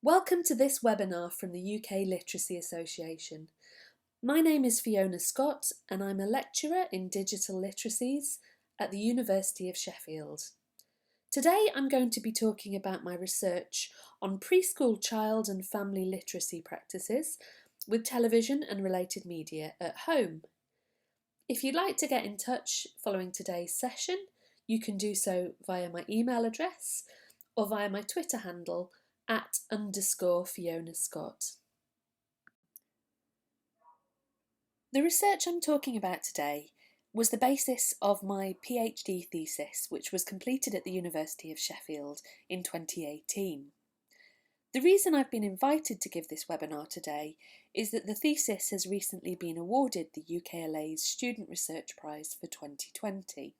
Welcome to this webinar from the UK Literacy Association. My name is Fiona Scott and I'm a lecturer in digital literacies at the University of Sheffield. Today I'm going to be talking about my research on preschool child and family literacy practices with television and related media at home. If you'd like to get in touch following today's session, you can do so via my email address or via my Twitter handle @_Fiona Scott. The research I'm talking about today was the basis of my PhD thesis, which was completed at the University of Sheffield in 2018. The reason I've been invited to give this webinar today is that the thesis has recently been awarded the UKLA's Student Research Prize for 2020.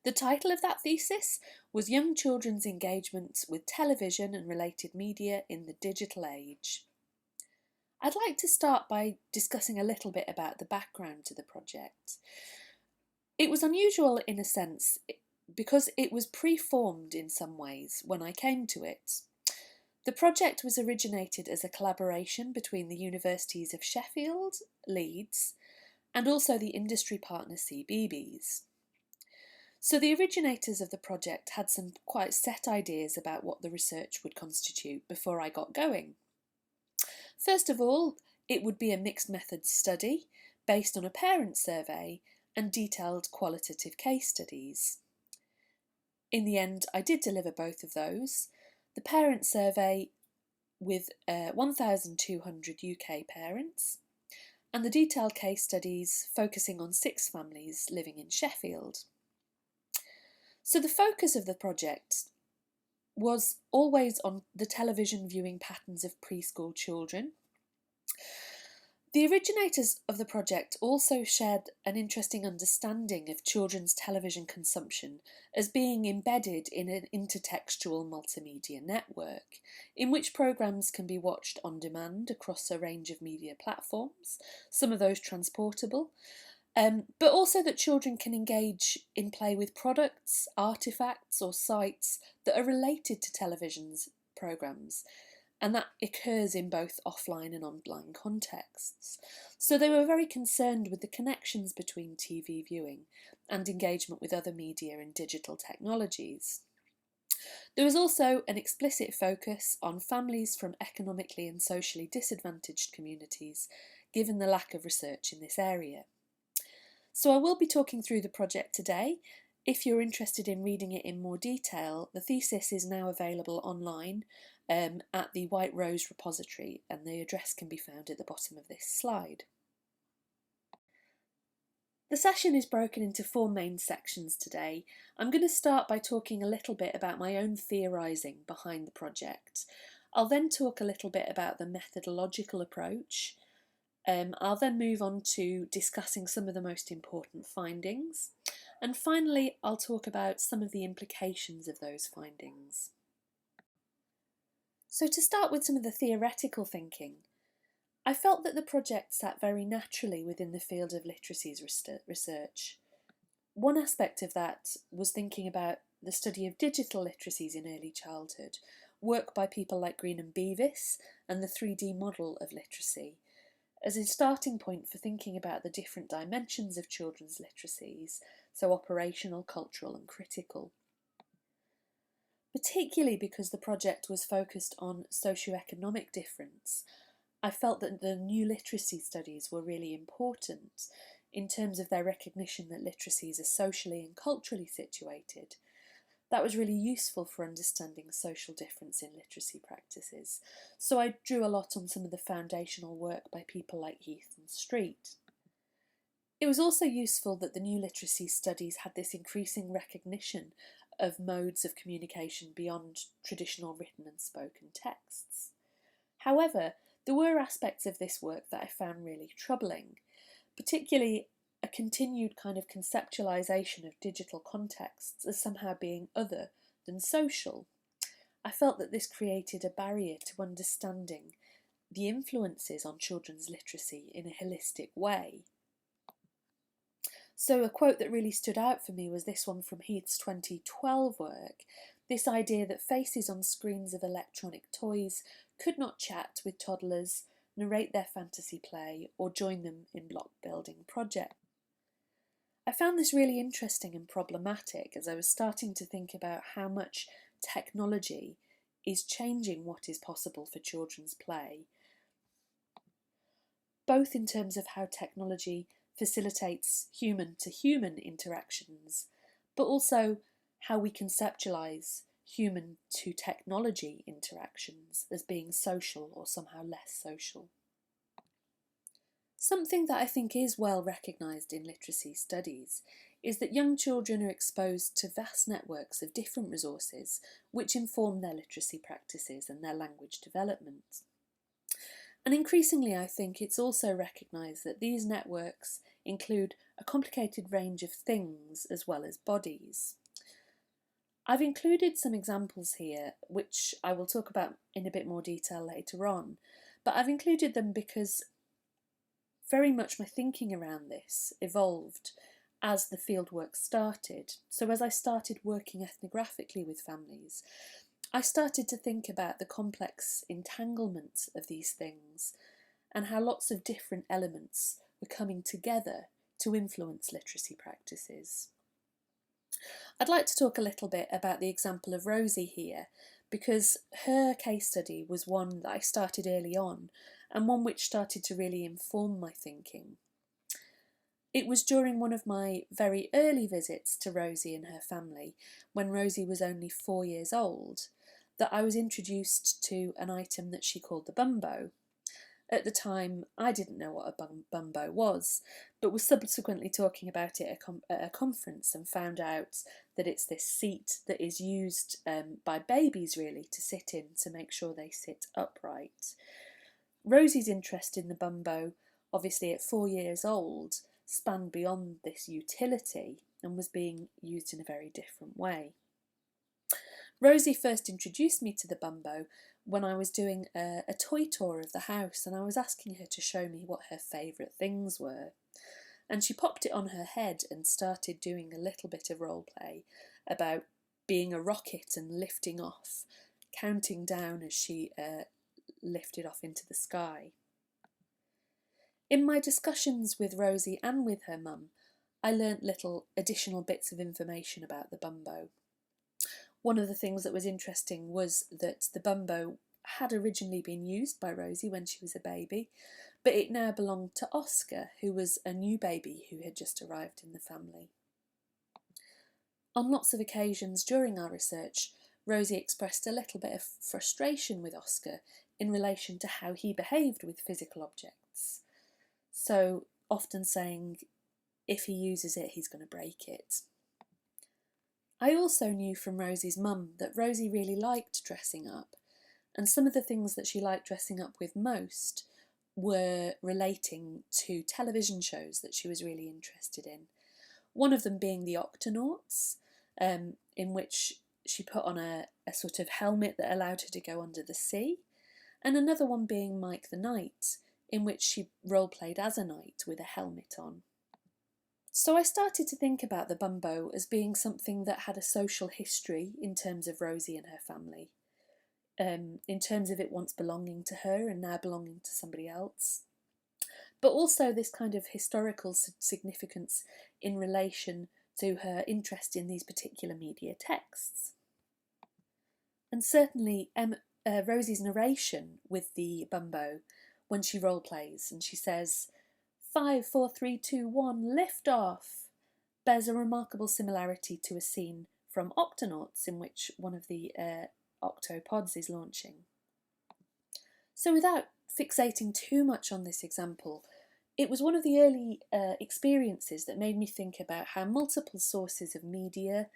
The title of that thesis was Young Children's Engagement with Television and Related Media in the Digital Age. I'd like to start by discussing a little bit about the background to the project. It was unusual in a sense because it was pre-formed in some ways when I came to it. The project was originated as a collaboration between the universities of Sheffield, Leeds, and also the industry partner CBeebies. So the originators of the project had some quite set ideas about what the research would constitute before I got going. First of all, it would be a mixed methods study based on a parent survey and detailed qualitative case studies. In the end, I did deliver both of those. The parent survey with 1,200 UK parents and the detailed case studies focusing on 6 families living in Sheffield. So the focus of the project was always on the television viewing patterns of preschool children. The originators of the project also shared an interesting understanding of children's television consumption as being embedded in an intertextual multimedia network, in which programmes can be watched on demand across a range of media platforms, some of those transportable, but also that children can engage in play with products, artefacts or sites that are related to television's programmes, and that occurs in both offline and online contexts. So they were very concerned with the connections between TV viewing and engagement with other media and digital technologies. There was also an explicit focus on families from economically and socially disadvantaged communities, given the lack of research in this area. So I will be talking through the project today. If you're interested in reading it in more detail, the thesis is now available online at the White Rose repository, and the address can be found at the bottom of this slide. The session is broken into 4 main sections today. I'm going to start by talking a little bit about my own theorising behind the project. I'll then talk a little bit about the methodological approach. I'll then move on to discussing some of the most important findings, and finally I'll talk about some of the implications of those findings. So to start with some of the theoretical thinking, I felt that the project sat very naturally within the field of literacies research. One aspect of that was thinking about the study of digital literacies in early childhood, work by people like Green and Beavis, and the 3D model of literacy, as a starting point for thinking about the different dimensions of children's literacies, so operational, cultural and critical. Particularly because the project was focused on socioeconomic difference, I felt that the new literacy studies were really important in terms of their recognition that literacies are socially and culturally situated. That was really useful for understanding social difference in literacy practices, so I drew a lot on some of the foundational work by people like Heath and Street. It was also useful that the new literacy studies had this increasing recognition of modes of communication beyond traditional written and spoken texts. However, there were aspects of this work that I found really troubling, particularly a continued kind of conceptualisation of digital contexts as somehow being other than social. I felt that this created a barrier to understanding the influences on children's literacy in a holistic way. So a quote that really stood out for me was this one from Heath's 2012 work. This idea that faces on screens of electronic toys could not chat with toddlers, narrate their fantasy play, or join them in block building projects. I found this really interesting and problematic as I was starting to think about how much technology is changing what is possible for children's play, both in terms of how technology facilitates human-to-human interactions, but also how we conceptualise human-to-technology interactions as being social or somehow less social. Something that I think is well recognised in literacy studies is that young children are exposed to vast networks of different resources which inform their literacy practices and their language development. And increasingly, I think it's also recognised that these networks include a complicated range of things as well as bodies. I've included some examples here, which I will talk about in a bit more detail later on, but I've included them because very much my thinking around this evolved as the fieldwork started. So as I started working ethnographically with families, I started to think about the complex entanglement of these things and how lots of different elements were coming together to influence literacy practices. I'd like to talk a little bit about the example of Rosie here, because her case study was one that I started early on and one which started to really inform my thinking. It was during one of my very early visits to Rosie and her family, when Rosie was only 4 years old, that I was introduced to an item that she called the bumbo. At the time, I didn't know what a bumbo was, but was subsequently talking about it at a conference and found out that it's this seat that is used by babies really to sit in to make sure they sit upright. Rosie's interest in the bumbo, obviously at 4 years old, spanned beyond this utility and was being used in a very different way. Rosie first introduced me to the bumbo when I was doing a toy tour of the house, and I was asking her to show me what her favourite things were. And she popped it on her head and started doing a little bit of role play about being a rocket and lifting off, counting down as she lifted off into the sky. In my discussions with Rosie and with her mum, I learnt little additional bits of information about the bumbo. One of the things that was interesting was that the bumbo had originally been used by Rosie when she was a baby, but it now belonged to Oscar, who was a new baby who had just arrived in the family. On lots of occasions during our research, Rosie expressed a little bit of frustration with Oscar in relation to how he behaved with physical objects. So often saying, if he uses it, he's going to break it. I also knew from Rosie's mum that Rosie really liked dressing up, and some of the things that she liked dressing up with most were relating to television shows that she was really interested in. One of them being the Octonauts, in which she put on a sort of helmet that allowed her to go under the sea, and another one being Mike the Knight, in which she role-played as a knight with a helmet on. So I started to think about the bumbo as being something that had a social history in terms of Rosie and her family, in terms of it once belonging to her and now belonging to somebody else, but also this kind of historical significance in relation to her interest in these particular media texts. And certainly Rosie's narration with the bumbo when she role plays and she says, 5, 4, 3, 2, 1, lift off, bears a remarkable similarity to a scene from Octonauts in which one of the octopods is launching. So without fixating too much on this example, it was one of the early experiences that made me think about how multiple sources of media,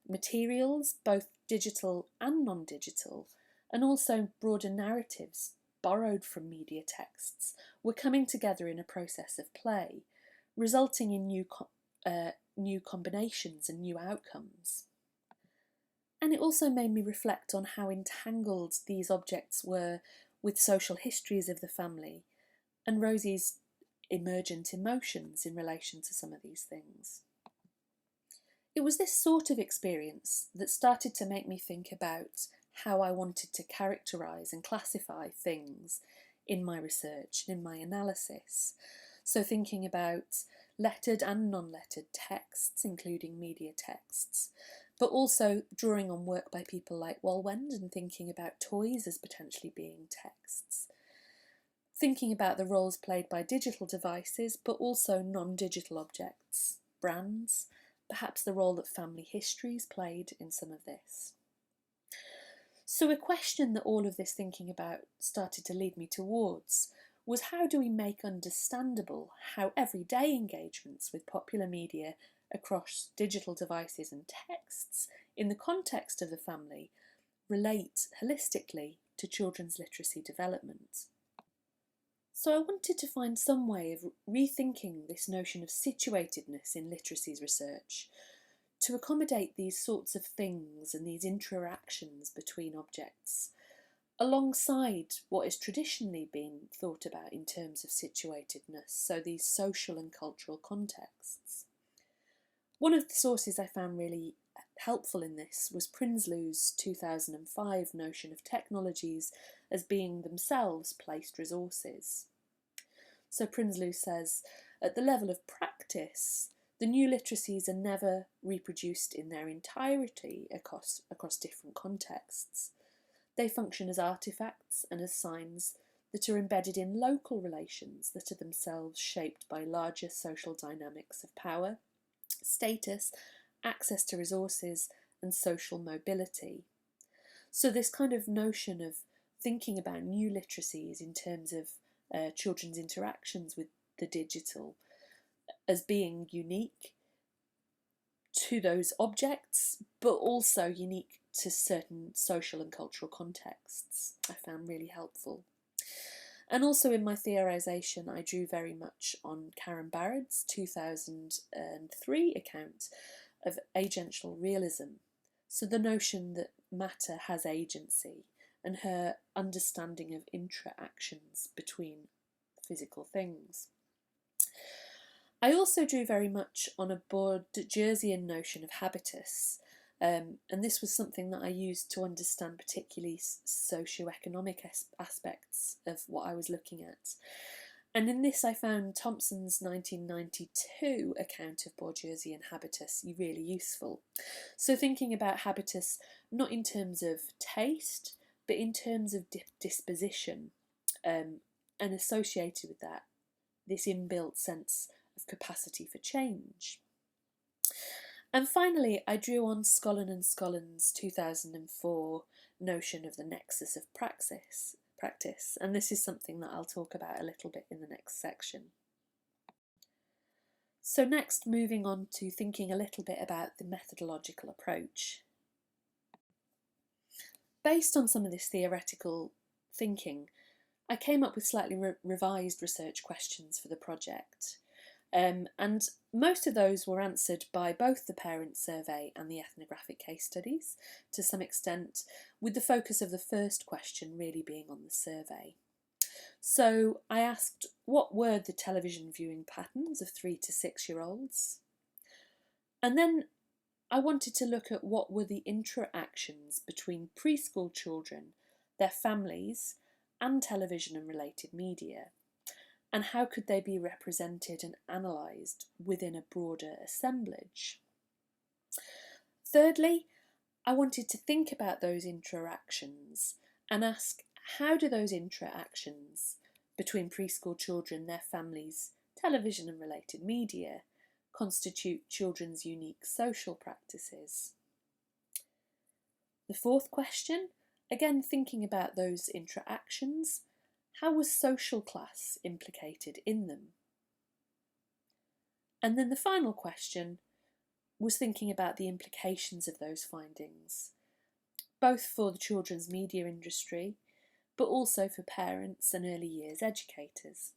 materials, both digital and non-digital, and also broader narratives borrowed from media texts, were coming together in a process of play, resulting in new combinations and new outcomes. And it also made me reflect on how entangled these objects were with social histories of the family and Rosie's emergent emotions in relation to some of these things. It was this sort of experience that started to make me think about how I wanted to characterise and classify things in my research and in my analysis. So thinking about lettered and non-lettered texts, including media texts, but also drawing on work by people like Walwend and thinking about toys as potentially being texts. Thinking about the roles played by digital devices, but also non-digital objects, brands, perhaps the role that family histories played in some of this. So a question that all of this thinking about started to lead me towards was, how do we make understandable how everyday engagements with popular media across digital devices and texts in the context of the family relate holistically to children's literacy development? So I wanted to find some way of rethinking this notion of situatedness in literacies research to accommodate these sorts of things and these interactions between objects, alongside what has traditionally been thought about in terms of situatedness, so these social and cultural contexts. One of the sources I found really helpful in this was Prinsloo's 2005 notion of technologies as being themselves placed resources. So Prinsloo says, at the level of practice, the new literacies are never reproduced in their entirety across different contexts. They function as artefacts and as signs that are embedded in local relations that are themselves shaped by larger social dynamics of power, status, access to resources, and social mobility. So this kind of notion of thinking about new literacies in terms of children's interactions with the digital as being unique to those objects, but also unique to certain social and cultural contexts, I found really helpful. And also in my theorisation, I drew very much on Karen Barrett's 2003 account of Agential Realism, so the notion that matter has agency and her understanding of interactions between physical things. I also drew very much on a Bourdieusian notion of habitus, and this was something that I used to understand particularly socio-economic aspects of what I was looking at. And in this I found Thompson's 1992 account of Bourdieusian habitus really useful. So thinking about habitus not in terms of taste, but in terms of disposition, and associated with that, this inbuilt sense of capacity for change. And finally, I drew on Scollin and Scollin's 2004 notion of the nexus of practice, and this is something that I'll talk about a little bit in the next section. So next, moving on to thinking a little bit about the methodological approach. Based on some of this theoretical thinking, I came up with slightly revised research questions for the project. And most of those were answered by both the parent survey and the ethnographic case studies to some extent, with the focus of the first question really being on the survey. So I asked, what were the television viewing patterns of 3 to 6 year olds? And then I wanted to look at what were the interactions between preschool children, their families, and television and related media, and how could they be represented and analysed within a broader assemblage. Thirdly, I wanted to think about those interactions and ask, how do those interactions between preschool children, their families, television and related media constitute children's unique social practices? The fourth question, again thinking about those interactions, how was social class implicated in them? And then the final question was thinking about the implications of those findings, both for the children's media industry, but also for parents and early years educators.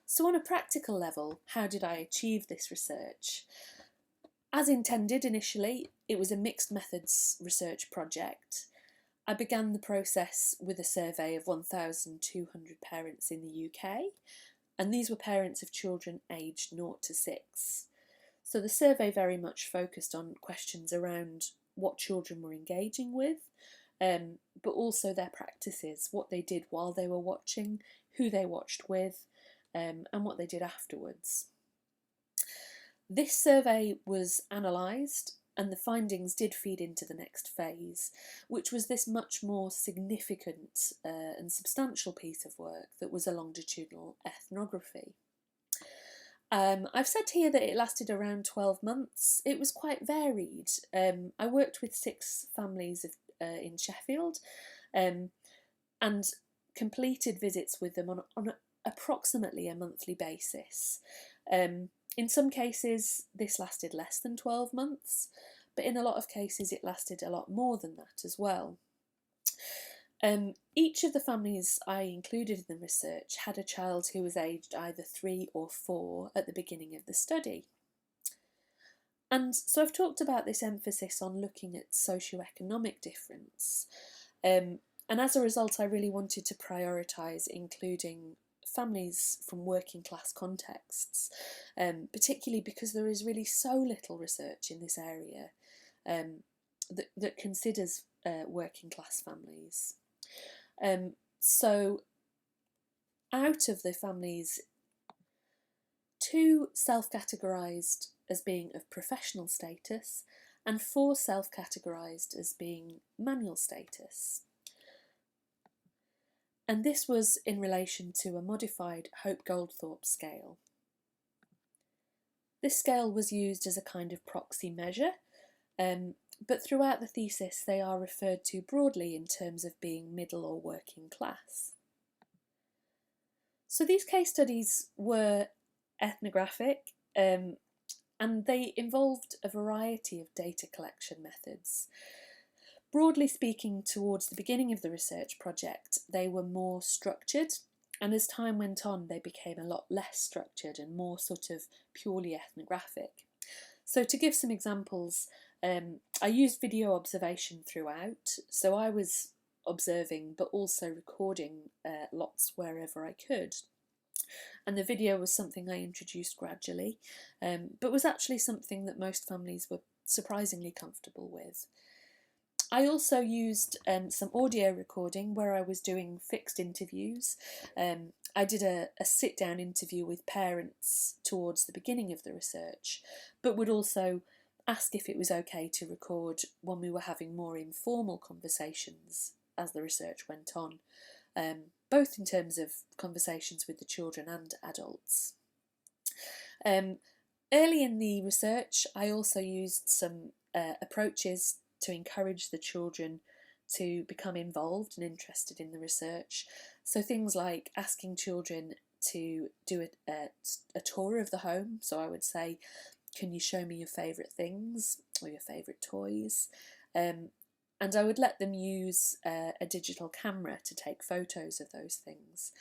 So on a practical level, how did I achieve this research? As intended initially, it was a mixed methods research project. I began the process with a survey of 1,200 parents in the UK, and these were parents of children aged 0 to 6. So the survey very much focused on questions around what children were engaging with, but also their practices, what they did while they were watching, who they watched with, and what they did afterwards. This survey was analysed, and the findings did feed into the next phase, which was this much more significant and substantial piece of work that was a longitudinal ethnography. I've said here that it lasted around 12 months. It was quite varied. I worked with 6 families in Sheffield and completed visits with them on approximately a monthly basis. In some cases, this lasted less than 12 months, but in a lot of cases it lasted a lot more than that as well. Each of the families I included in the research had a child who was aged either 3 or 4 at the beginning of the study. And so I've talked about this emphasis on looking at socioeconomic difference. And as a result, I really wanted to prioritise including families from working class contexts, particularly because there is really so little research in this area that considers working class families. So out of the families, 2 self-categorised as being of professional status and 4 self-categorised as being manual status. And this was in relation to a modified Hope-Goldthorpe scale. This scale was used as a kind of proxy measure, but throughout the thesis they are referred to broadly in terms of being middle or working class. So these case studies were ethnographic, and they involved a variety of data collection methods. Broadly speaking, towards the beginning of the research project, they were more structured, and as time went on, they became a lot less structured and more sort of purely ethnographic. So to give some examples, I used video observation throughout, so I was observing but also recording lots wherever I could. And the video was something I introduced gradually, but was actually something that most families were surprisingly comfortable with. I also used some audio recording where I was doing fixed interviews. I did a sit-down interview with parents towards the beginning of the research, but would also ask if it was okay to record when we were having more informal conversations as the research went on, both in terms of conversations with the children and adults. Early in the research, I also used some approaches to encourage the children to become involved and interested in the research. So things like asking children to do a tour of the home. So I would say, can you show me your favourite things or your favourite toys? And I would let them use a digital camera to take photos of those things.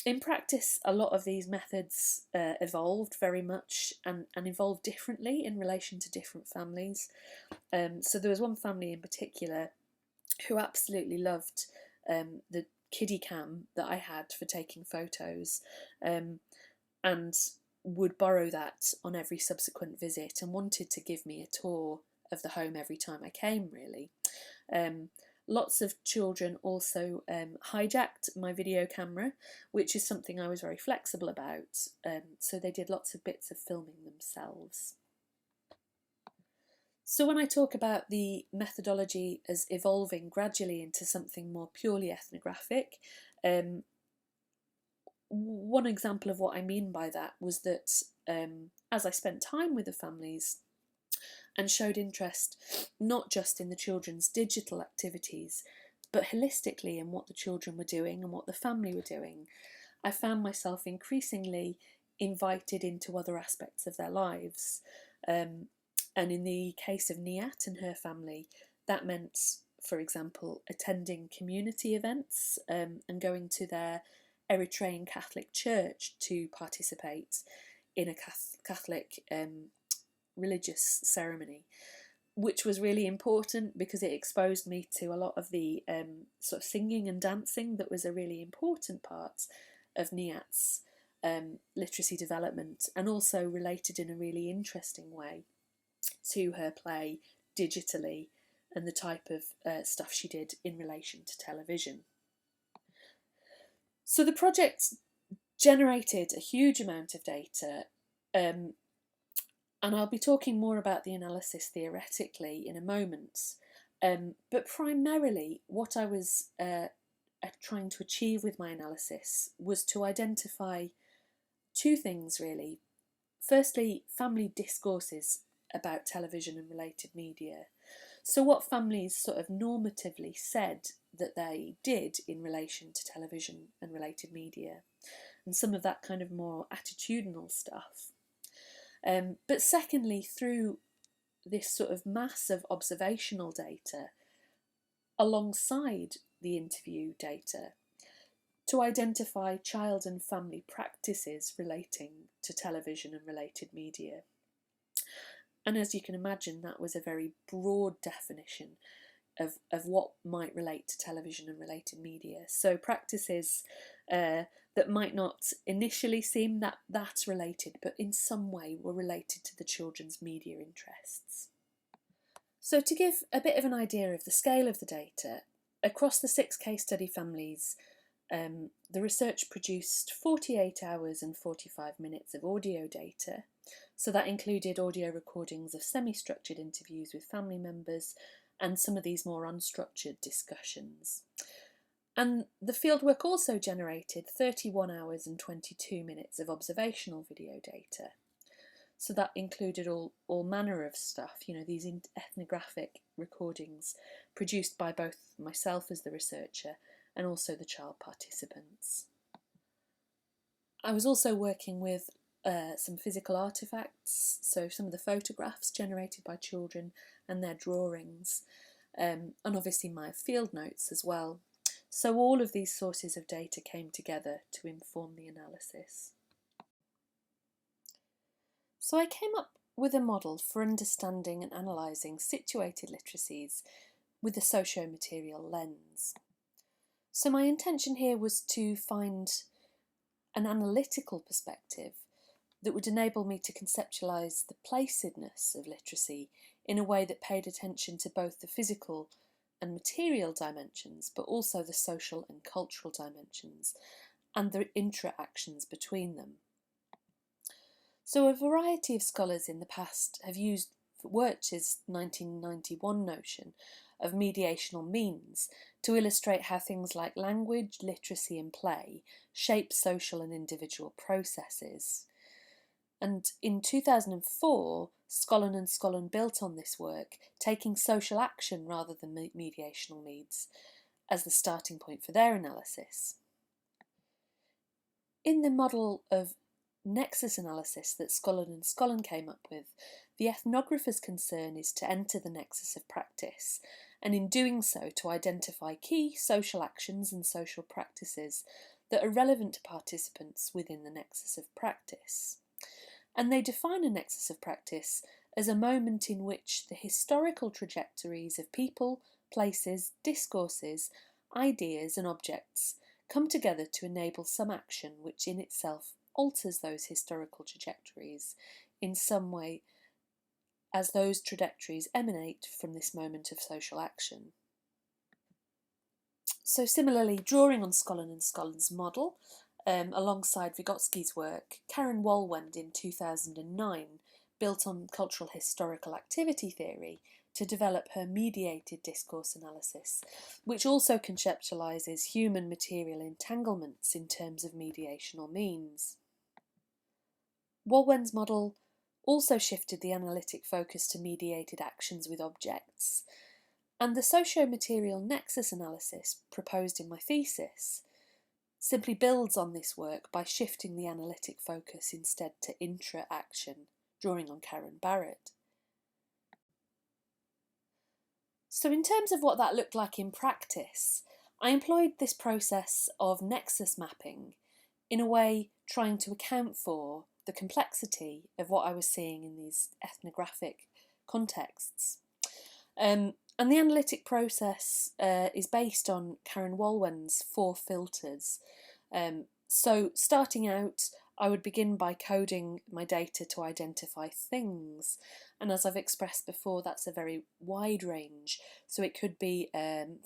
In practice, a lot of these methods evolved very much and evolved differently in relation to different families. So there was one family in particular who absolutely loved the kiddie cam that I had for taking photos, and would borrow that on every subsequent visit and wanted to give me a tour of the home every time I came, really. Lots of children also hijacked my video camera, which is something I was very flexible about, so they did lots of bits of filming themselves. So when I talk about the methodology as evolving gradually into something more purely ethnographic, one example of what I mean by that was that as I spent time with the families and showed interest not just in the children's digital activities, but holistically in what the children were doing and what the family were doing, I found myself increasingly invited into other aspects of their lives. And in the case of Niat and her family, that meant, for example, attending community events and going to their Eritrean Catholic church to participate in a Catholic religious ceremony, which was really important because it exposed me to a lot of the sort of singing and dancing that was a really important part of Niat's literacy development, and also related in a really interesting way to her play digitally and the type of stuff she did in relation to television. So the project generated a huge amount of data, and I'll be talking more about the analysis theoretically in a moment. But primarily what I was trying to achieve with my analysis was to identify two things really. Firstly, family discourses about television and related media. So what families sort of normatively said that they did in relation to television and related media, and some of that kind of more attitudinal stuff. But secondly, through this sort of mass of observational data alongside the interview data, to identify child and family practices relating to television and related media. And as you can imagine, that was a very broad definition of what might relate to television and related media. So practices that might not initially seem that related, but in some way were related to the children's media interests. So to give a bit of an idea of the scale of the data, across the 6 case study families, the research produced 48 hours and 45 minutes of audio data. So that included audio recordings of semi-structured interviews with family members and some of these more unstructured discussions. And the fieldwork also generated 31 hours and 22 minutes of observational video data. So that included all manner of stuff, these ethnographic recordings produced by both myself as the researcher and also the child participants. I was also working with some physical artefacts, so some of the photographs generated by children and their drawings, and obviously my field notes as well. So all of these sources of data came together to inform the analysis. So I came up with a model for understanding and analysing situated literacies with a socio-material lens. So my intention here was to find an analytical perspective that would enable me to conceptualise the placedness of literacy in a way that paid attention to both the physical and material dimensions, but also the social and cultural dimensions and the interactions between them. So a variety of scholars in the past have used Wirch's 1991 notion of mediational means to illustrate how things like language, literacy and play shape social and individual processes. And in 2004, Scollin and Scollin built on this work, taking social action rather than mediational needs as the starting point for their analysis. In the model of nexus analysis that Scollin and Scollin came up with, the ethnographer's concern is to enter the nexus of practice, and in doing so to identify key social actions and social practices that are relevant to participants within the nexus of practice. And they define a nexus of practice as a moment in which the historical trajectories of people, places, discourses, ideas and objects come together to enable some action which in itself alters those historical trajectories in some way, as those trajectories emanate from this moment of social action. So similarly, drawing on Scollin and Scollin's model, alongside Vygotsky's work, Karen Walwend in 2009 built on cultural historical activity theory to develop her mediated discourse analysis, which also conceptualises human material entanglements in terms of mediational means. Walwend's model also shifted the analytic focus to mediated actions with objects, and the socio-material nexus analysis proposed in my thesis simply builds on this work by shifting the analytic focus instead to intra-action, drawing on Karen Barrett. So in terms of what that looked like in practice, I employed this process of nexus mapping in a way trying to account for the complexity of what I was seeing in these ethnographic contexts. And the analytic process is based on Karen Walwend's 4 filters. So starting out, I would begin by coding my data to identify things. And as I've expressed before, that's a very wide range. So it could be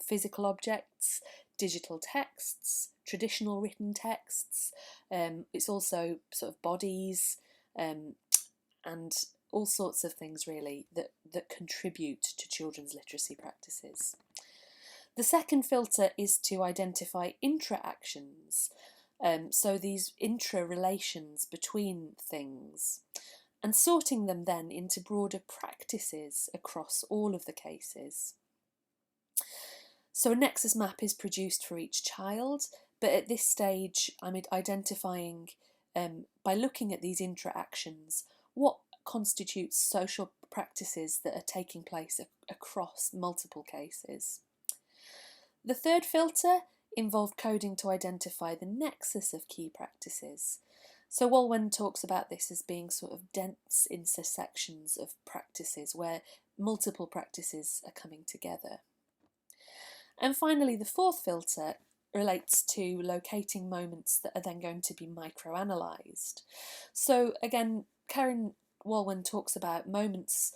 physical objects, digital texts, traditional written texts. It's also sort of bodies and all sorts of things really that contribute to children's literacy practices. The second filter is to identify intra-actions, so these intra-relations between things, and sorting them then into broader practices across all of the cases. So a nexus map is produced for each child, but at this stage I'm identifying, by looking at these intra-actions, what constitutes social practices that are taking place across multiple cases. The third filter involved coding to identify the nexus of key practices. So Walwen talks about this as being sort of dense intersections of practices where multiple practices are coming together. And finally, the fourth filter relates to locating moments that are then going to be microanalysed. So again, Karen Walwen talks about moments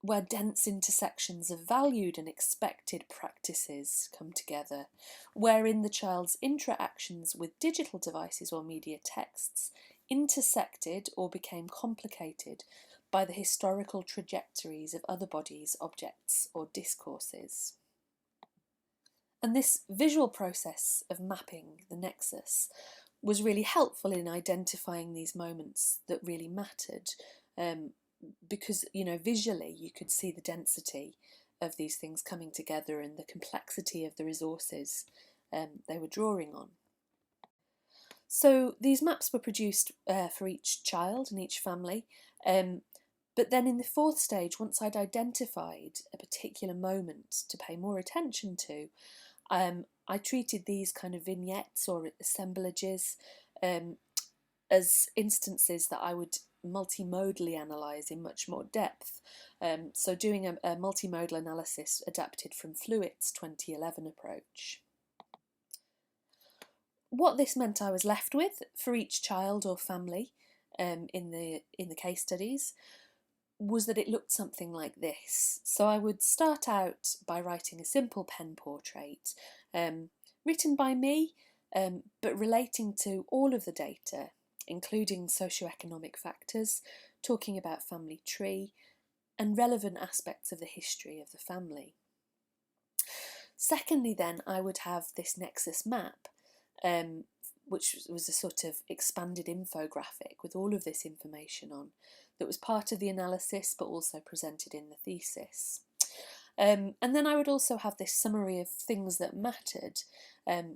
where dense intersections of valued and expected practices come together, wherein the child's interactions with digital devices or media texts intersected or became complicated by the historical trajectories of other bodies, objects, or discourses. And this visual process of mapping the nexus was really helpful in identifying these moments that really mattered, because, visually you could see the density of these things coming together and the complexity of the resources they were drawing on. So these maps were produced for each child and each family, but then in the fourth stage, once I'd identified a particular moment to pay more attention to, I treated these kind of vignettes or assemblages as instances that I would multimodally analyse in much more depth. So doing a multimodal analysis adapted from Fluit's 2011 approach. What this meant I was left with for each child or family in the case studies was that it looked something like this. So I would start out by writing a simple pen portrait, written by me, but relating to all of the data, including socioeconomic factors, talking about family tree, and relevant aspects of the history of the family. Secondly, then, I would have this nexus map, which was a sort of expanded infographic with all of this information on, that was part of the analysis but also presented in the thesis. And then I would also have this summary of things that mattered,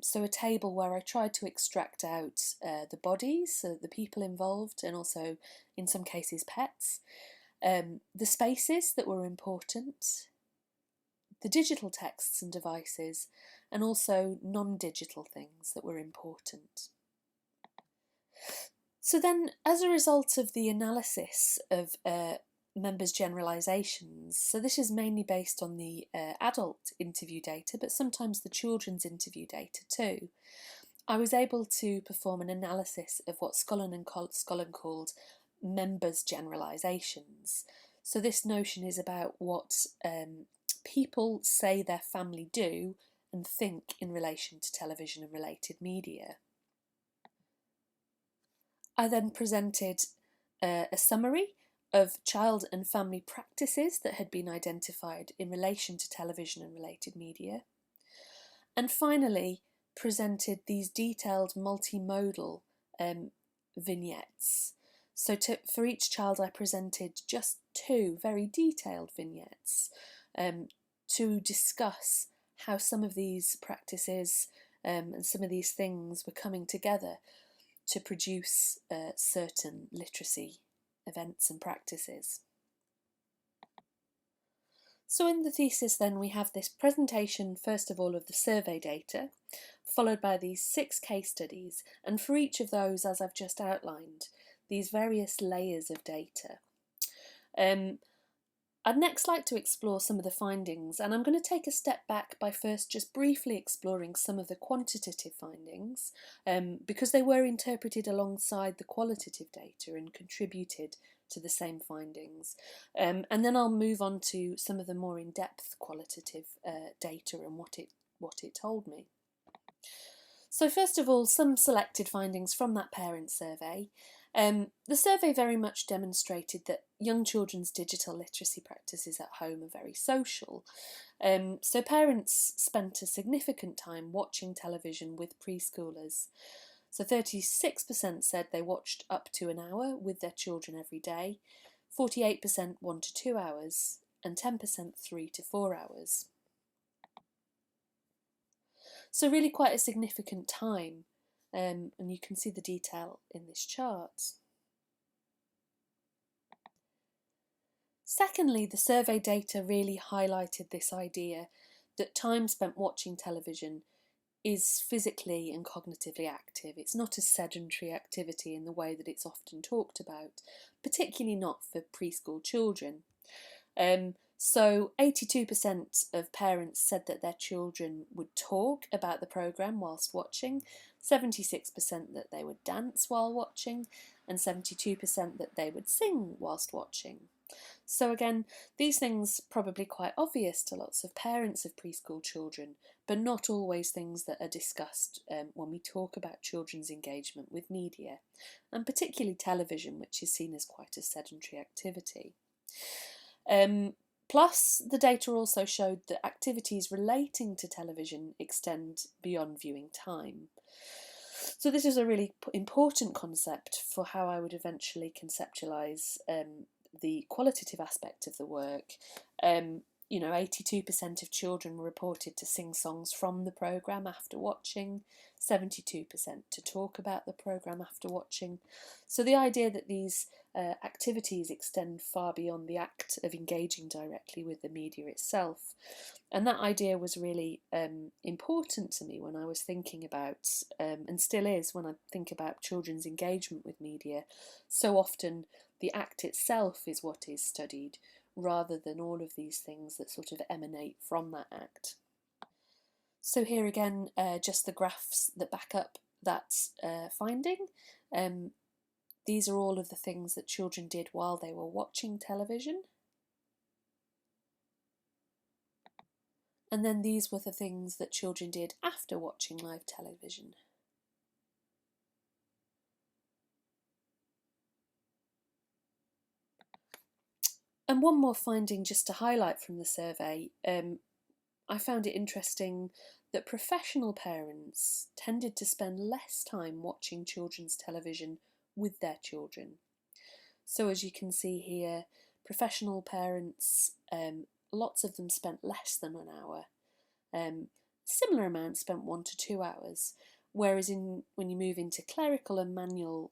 so a table where I tried to extract out the bodies, so the people involved, and also in some cases pets, the spaces that were important, the digital texts and devices, and also non-digital things that were important. So then, as a result of the analysis of members' generalisations, so this is mainly based on the adult interview data, but sometimes the children's interview data too, I was able to perform an analysis of what Scullin called members' generalisations. So this notion is about what people say their family do and think in relation to television and related media. I then presented a summary of child and family practices that had been identified in relation to television and related media, and finally presented these detailed multimodal vignettes. So for each child I presented just 2 very detailed vignettes to discuss how some of these practices and some of these things were coming together to produce certain literacy events and practices. So in the thesis then we have this presentation first of all of the survey data, followed by these 6 case studies, and for each of those, as I've just outlined, these various layers of data. I'd next like to explore some of the findings, and I'm going to take a step back by first just briefly exploring some of the quantitative findings, because they were interpreted alongside the qualitative data and contributed to the same findings. And then I'll move on to some of the more in-depth qualitative data and what it told me. So first of all, some selected findings from that parent survey. The survey very much demonstrated that young children's digital literacy practices at home are very social. So parents spent a significant time watching television with preschoolers. So 36% said they watched up to an hour with their children every day, 48% 1 to 2 hours, and 10% 3 to 4 hours. So really quite a significant time, and you can see the detail in this chart. Secondly, the survey data really highlighted this idea that time spent watching television is physically and cognitively active. It's not a sedentary activity in the way that it's often talked about, particularly not for preschool children. So 82% of parents said that their children would talk about the programme whilst watching, 76% that they would dance while watching, and 72% that they would sing whilst watching. So again, these things probably quite obvious to lots of parents of preschool children, but not always things that are discussed when we talk about children's engagement with media, and particularly television, which is seen as quite a sedentary activity. Plus, the data also showed that activities relating to television extend beyond viewing time. So this is a really important concept for how I would eventually conceptualise the qualitative aspect of the work. 82% of children were reported to sing songs from the programme after watching, 72% to talk about the programme after watching. So the idea that these activities extend far beyond the act of engaging directly with the media itself. And that idea was really important to me when I was thinking about, and still is when I think about children's engagement with media. So often the act itself is what is studied, rather than all of these things that sort of emanate from that act. So here again, just the graphs that back up that finding. These are all of the things that children did while they were watching television. And then these were the things that children did after watching live television. And one more finding just to highlight from the survey, I found it interesting that professional parents tended to spend less time watching children's television with their children. So as you can see here, professional parents, lots of them spent less than an hour. Similar amount spent 1 to 2 hours, whereas when you move into clerical and manual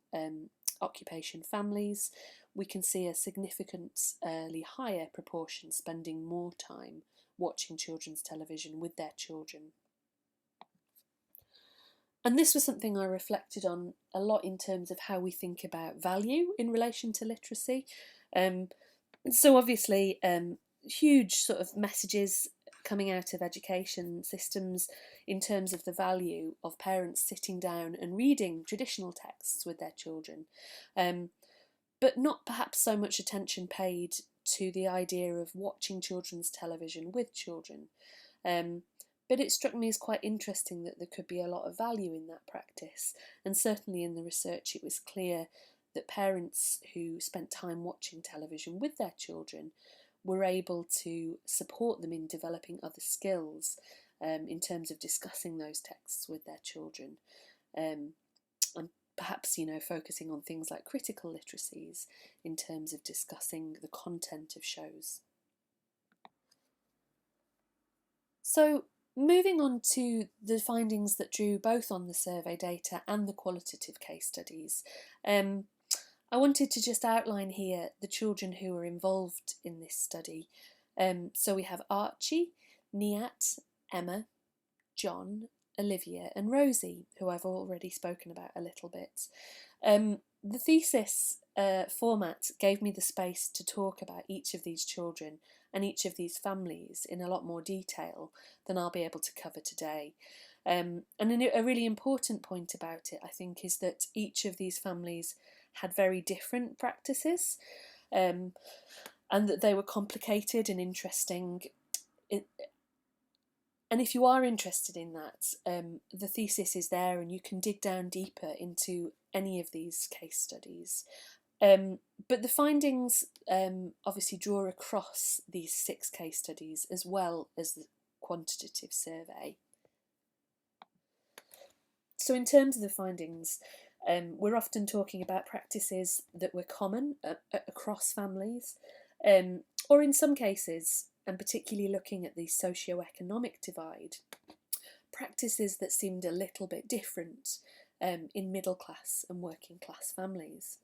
occupation families, we can see a significantly higher proportion spending more time watching children's television with their children. And this was something I reflected on a lot in terms of how we think about value in relation to literacy. So obviously, huge sort of messages coming out of education systems in terms of the value of parents sitting down and reading traditional texts with their children, but not perhaps so much attention paid to the idea of watching children's television with children. But it struck me as quite interesting that there could be a lot of value in that practice, and certainly in the research it was clear that parents who spent time watching television with their children were able to support them in developing other skills in terms of discussing those texts with their children, and perhaps focusing on things like critical literacies in terms of discussing the content of shows. So moving on to the findings that drew both on the survey data and the qualitative case studies, I wanted to just outline here the children who were involved in this study. So we have Archie, Niat, Emma, John, Olivia and Rosie, who I've already spoken about a little bit. The thesis format gave me the space to talk about each of these children and each of these families in a lot more detail than I'll be able to cover today. And a really important point about it, I think, is that each of these families had very different practices, and that they were complicated and interesting. And if you are interested in that, the thesis is there and you can dig down deeper into any of these case studies. But the findings obviously draw across these 6 case studies as well as the quantitative survey. So in terms of the findings, we're often talking about practices that were common across families, or in some cases, and particularly looking at the socio-economic divide, practices that seemed a little bit different in middle class and working class families.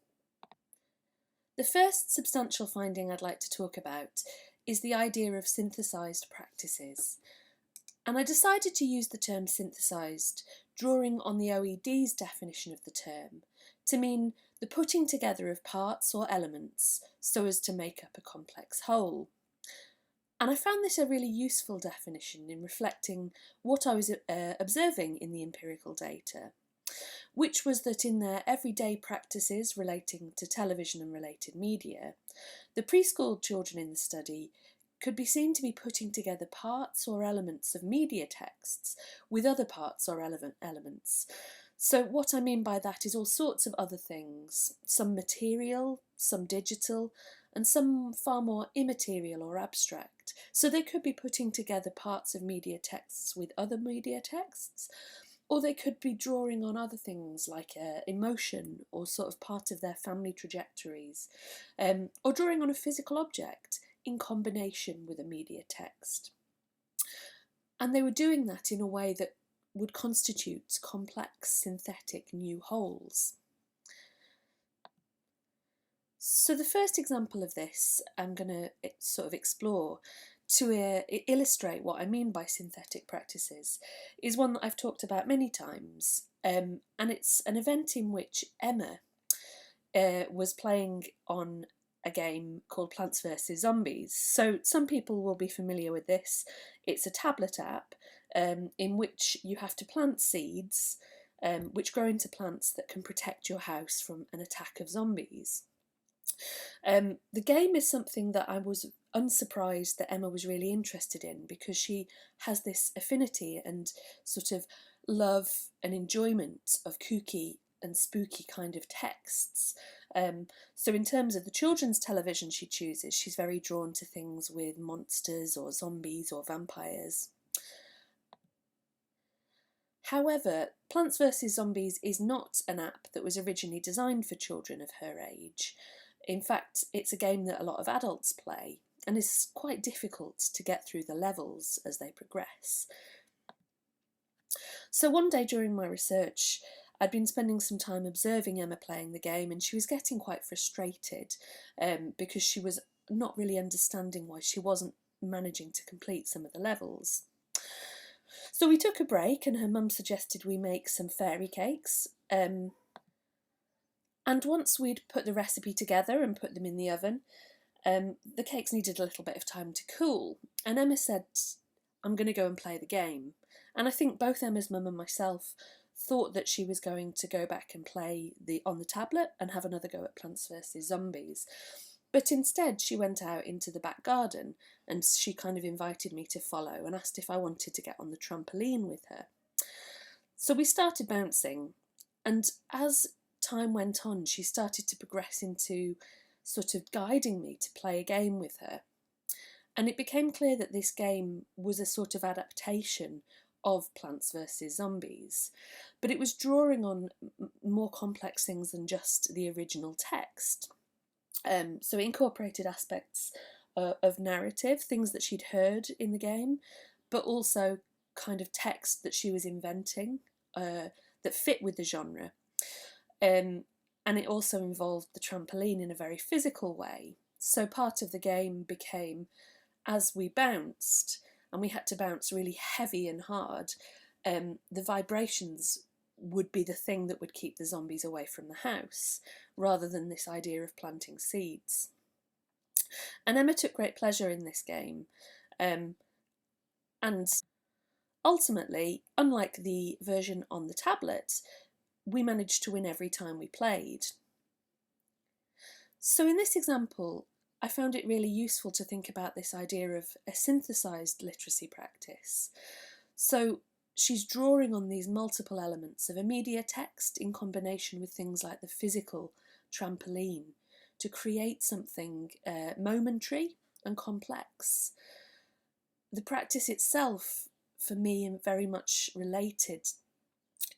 The first substantial finding I'd like to talk about is the idea of synthesised practices. And I decided to use the term synthesised, drawing on the OED's definition of the term, to mean the putting together of parts or elements so as to make up a complex whole. And I found this a really useful definition in reflecting what I was observing in the empirical data, which was that in their everyday practices relating to television and related media, the preschool children in the study could be seen to be putting together parts or elements of media texts with other parts or elements. So what I mean by that is all sorts of other things, some material, some digital, and some far more immaterial or abstract. So they could be putting together parts of media texts with other media texts, or they could be drawing on other things like emotion or sort of part of their family trajectories, or drawing on a physical object in combination with a media text. And they were doing that in a way that would constitute complex synthetic new wholes. So the first example of this I'm going to sort of explore to illustrate what I mean by synthetic practices is one that I've talked about many times, and it's an event in which Emma was playing on a game called Plants vs Zombies. So some people will be familiar with this. It's a tablet app in which you have to plant seeds which grow into plants that can protect your house from an attack of zombies. The game is something that I was unsurprised that Emma was really interested in, because she has this affinity and sort of love and enjoyment of kooky and spooky kind of texts. So in terms of the children's television she chooses, she's very drawn to things with monsters or zombies or vampires. However, Plants vs Zombies is not an app that was originally designed for children of her age. In fact, it's a game that a lot of adults play and is quite difficult to get through the levels as they progress. So one day during my research, I'd been spending some time observing Emma playing the game, and she was getting quite frustrated because she was not really understanding why she wasn't managing to complete some of the levels. So we took a break and her mum suggested we make some fairy cakes. And once we'd put the recipe together and put them in the oven, the cakes needed a little bit of time to cool. And Emma said, "I'm going to go and play the game." And I think both Emma's mum and myself thought that she was going to go back and play on the tablet and have another go at Plants vs Zombies. But instead she went out into the back garden and she kind of invited me to follow and asked if I wanted to get on the trampoline with her. So we started bouncing, and as time went on she started to progress into sort of guiding me to play a game with her. And it became clear that this game was a sort of adaptation of Plants vs Zombies, but it was drawing on more complex things than just the original text. So it incorporated aspects of narrative, things that she'd heard in the game, but also kind of text that she was inventing that fit with the genre. And it also involved the trampoline in a very physical way. So part of the game became, as we bounced, and we had to bounce really heavy and hard, the vibrations would be the thing that would keep the zombies away from the house, rather than this idea of planting seeds. And Emma took great pleasure in this game, and ultimately, unlike the version on the tablet, we managed to win every time we played. So in this example, I found it really useful to think about this idea of a synthesised literacy practice. So she's drawing on these multiple elements of a media text in combination with things like the physical trampoline to create something momentary and complex. The practice itself, for me, very much related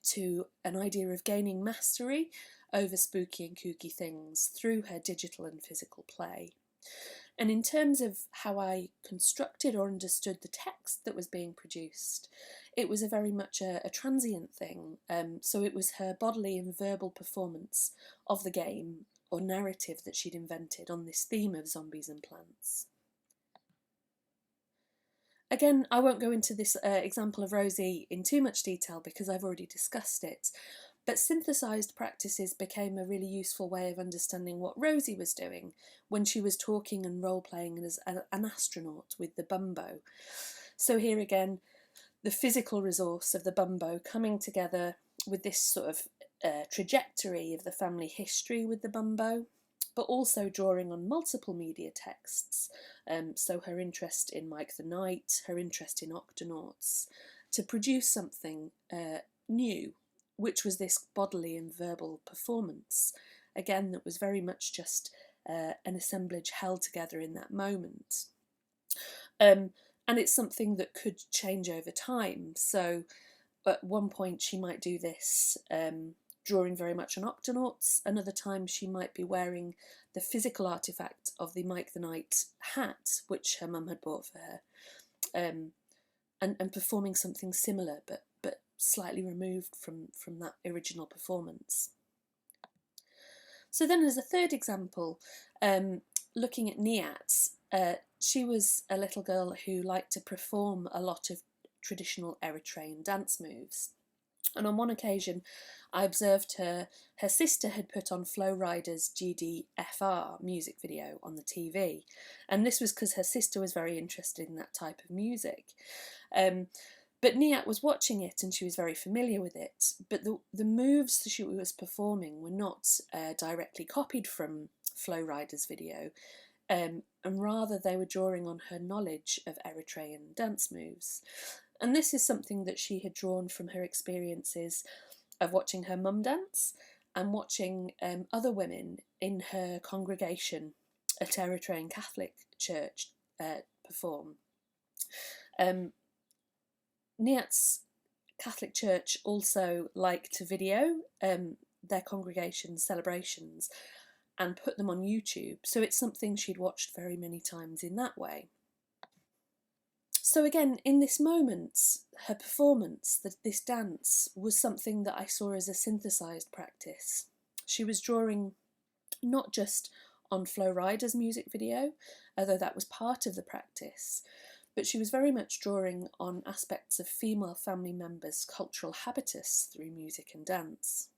to an idea of gaining mastery over spooky and kooky things through her digital and physical play. And in terms of how I constructed or understood the text that was being produced, it was very much a transient thing. So it was her bodily and verbal performance of the game or narrative that she'd invented on this theme of zombies and plants. Again, I won't go into this example of Rosie in too much detail because I've already discussed it, but synthesised practices became a really useful way of understanding what Rosie was doing when she was talking and role-playing as an astronaut with the bumbo. So here again, the physical resource of the bumbo coming together with this sort of trajectory of the family history with the bumbo, but also drawing on multiple media texts, so her interest in Mike the Knight, her interest in Octonauts, to produce something new, which was this bodily and verbal performance, again, that was very much just an assemblage held together in that moment. And it's something that could change over time. So at one point she might do this drawing very much on Octonauts. Another time she might be wearing the physical artefact of the Mike the Knight hat, which her mum had bought for her, and performing something similar, but slightly removed from that original performance. So then as a third example, looking at Niat, she was a little girl who liked to perform a lot of traditional Eritrean dance moves. And on one occasion, I observed her sister had put on Flow Rider's GDFR music video on the TV. And this was because her sister was very interested in that type of music. But Niat was watching it and she was very familiar with it. But the moves that she was performing were not directly copied from Flow Rider's video. And rather they were drawing on her knowledge of Eritrean dance moves. And this is something that she had drawn from her experiences of watching her mum dance and watching other women in her congregation at Eritrean Catholic Church perform. Niat's Catholic Church also like to video their congregation celebrations and put them on YouTube, so it's something she'd watched very many times in that way. So again, in this moment, her performance, this dance, was something that I saw as a synthesised practice. She was drawing not just on Flow Rider's music video, although that was part of the practice, but she was very much drawing on aspects of female family members' cultural habitus through music and dance.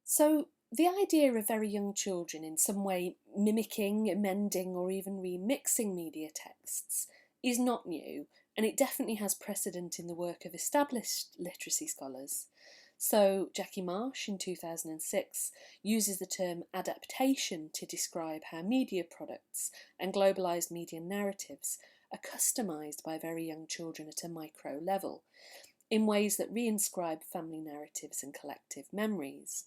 So the idea of very young children in some way mimicking, amending or even remixing media texts is not new, and it definitely has precedent in the work of established literacy scholars. So Jackie Marsh in 2006 uses the term adaptation to describe how media products and globalised media narratives are customised by very young children at a micro level, in ways that reinscribe family narratives and collective memories.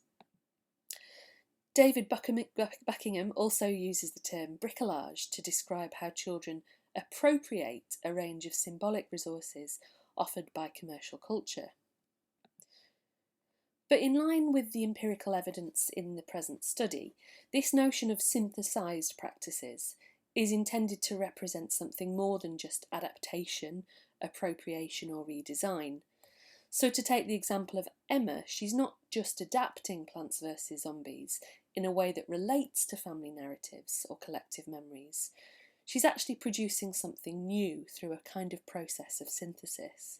David Buckingham also uses the term bricolage to describe how children appropriate a range of symbolic resources offered by commercial culture. But in line with the empirical evidence in the present study, this notion of synthesised practices is intended to represent something more than just adaptation, appropriation or redesign. So to take the example of Emma, she's not just adapting Plants vs Zombies in a way that relates to family narratives or collective memories. She's actually producing something new through a kind of process of synthesis.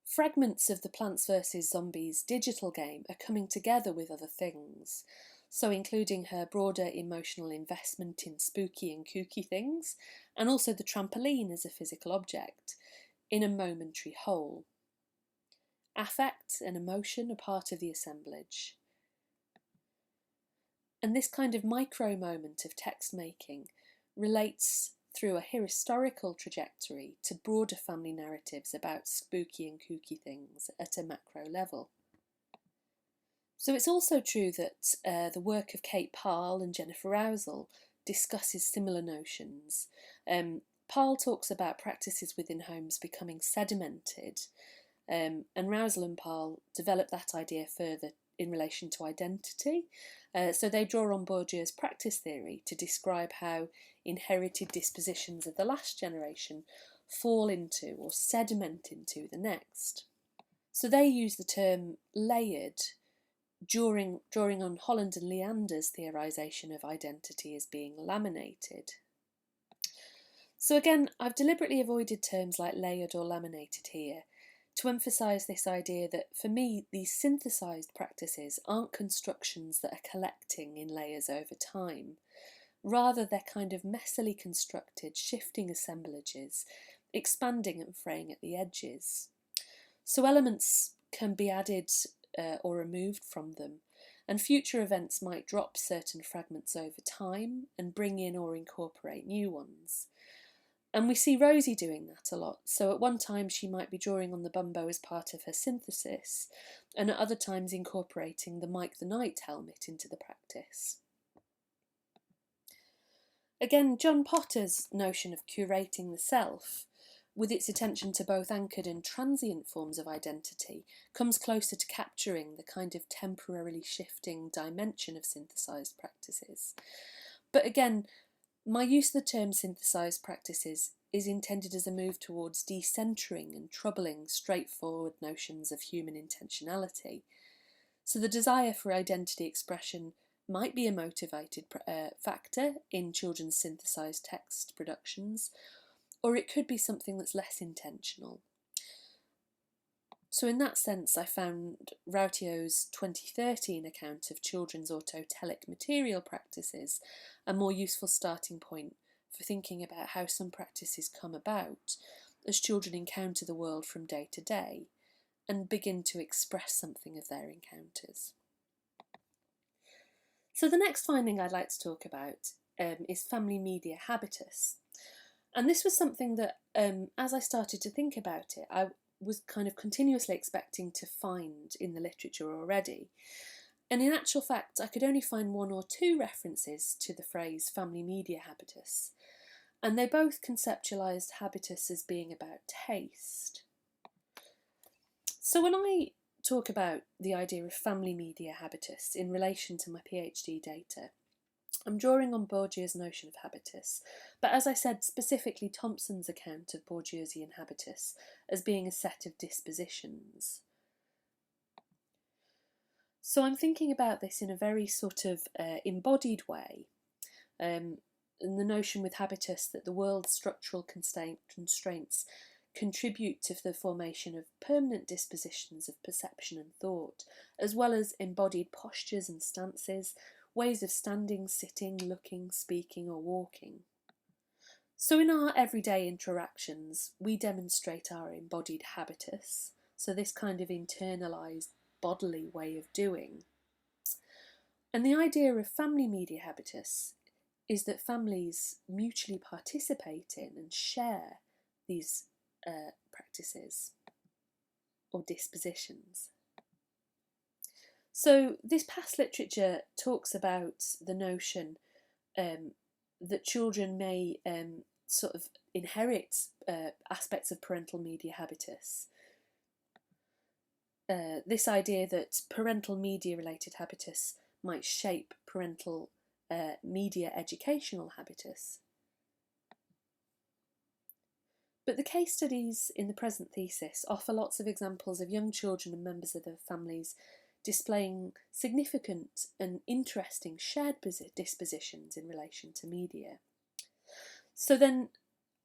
fragments of the Plants vs Zombies digital game are coming together with other things, so including her broader emotional investment in spooky and kooky things, and also the trampoline as a physical object, in a momentary whole. Affect and emotion are part of the assemblage. And this kind of micro moment of text making relates through a historical trajectory to broader family narratives about spooky and kooky things at a macro level. So it's also true that the work of Kate Parle and Jennifer Rousel discusses similar notions. Parle talks about practices within homes becoming sedimented, and Rousel and Parle develop that idea further in relation to identity. So they draw on Bourdieu's practice theory to describe how inherited dispositions of the last generation fall into or sediment into the next. So they use the term layered, drawing on Holland and Leander's theorisation of identity as being laminated. So again, I've deliberately avoided terms like layered or laminated here to emphasise this idea that, for me, these synthesised practices aren't constructions that are collecting in layers over time. Rather, they're kind of messily constructed, shifting assemblages, expanding and fraying at the edges. So elements can be added or removed from them, and future events might drop certain fragments over time and bring in or incorporate new ones. And we see Rosie doing that a lot. So at one time she might be drawing on the bumbo as part of her synthesis, and at other times incorporating the Mike the Knight helmet into the practice. Again, John Potter's notion of curating the self, with its attention to both anchored and transient forms of identity, comes closer to capturing the kind of temporarily shifting dimension of synthesised practices. But again, my use of the term synthesised practices is intended as a move towards decentering and troubling straightforward notions of human intentionality. So the desire for identity expression might be a motivated factor in children's synthesised text productions, or it could be something that's less intentional. So in that sense, I found Rautio's 2013 account of children's autotelic material practices a more useful starting point for thinking about how some practices come about as children encounter the world from day to day and begin to express something of their encounters. So the next finding I'd like to talk about is family media habitus. And this was something that, as I started to think about it, I was kind of continuously expecting to find in the literature already. And in actual fact, I could only find one or two references to the phrase family media habitus, and they both conceptualised habitus as being about taste. So when I talk about the idea of family media habitus in relation to my PhD data, I'm drawing on Bourdieu's notion of habitus, but as I said, specifically Thompson's account of Bourdieusian habitus as being a set of dispositions. So I'm thinking about this in a very sort of embodied way, and the notion with habitus that the world's structural constraints contribute to the formation of permanent dispositions of perception and thought, as well as embodied postures and stances, ways of standing, sitting, looking, speaking or walking. So in our everyday interactions, we demonstrate our embodied habitus, so this kind of internalised bodily way of doing. And the idea of family media habitus is that families mutually participate in and share these practices or dispositions. So this past literature talks about the notion that children may sort of inherit aspects of parental media habitus. This idea that parental media related habitus might shape parental media educational habitus. But the case studies in the present thesis offer lots of examples of young children and members of their families displaying significant and interesting shared dispositions in relation to media. So then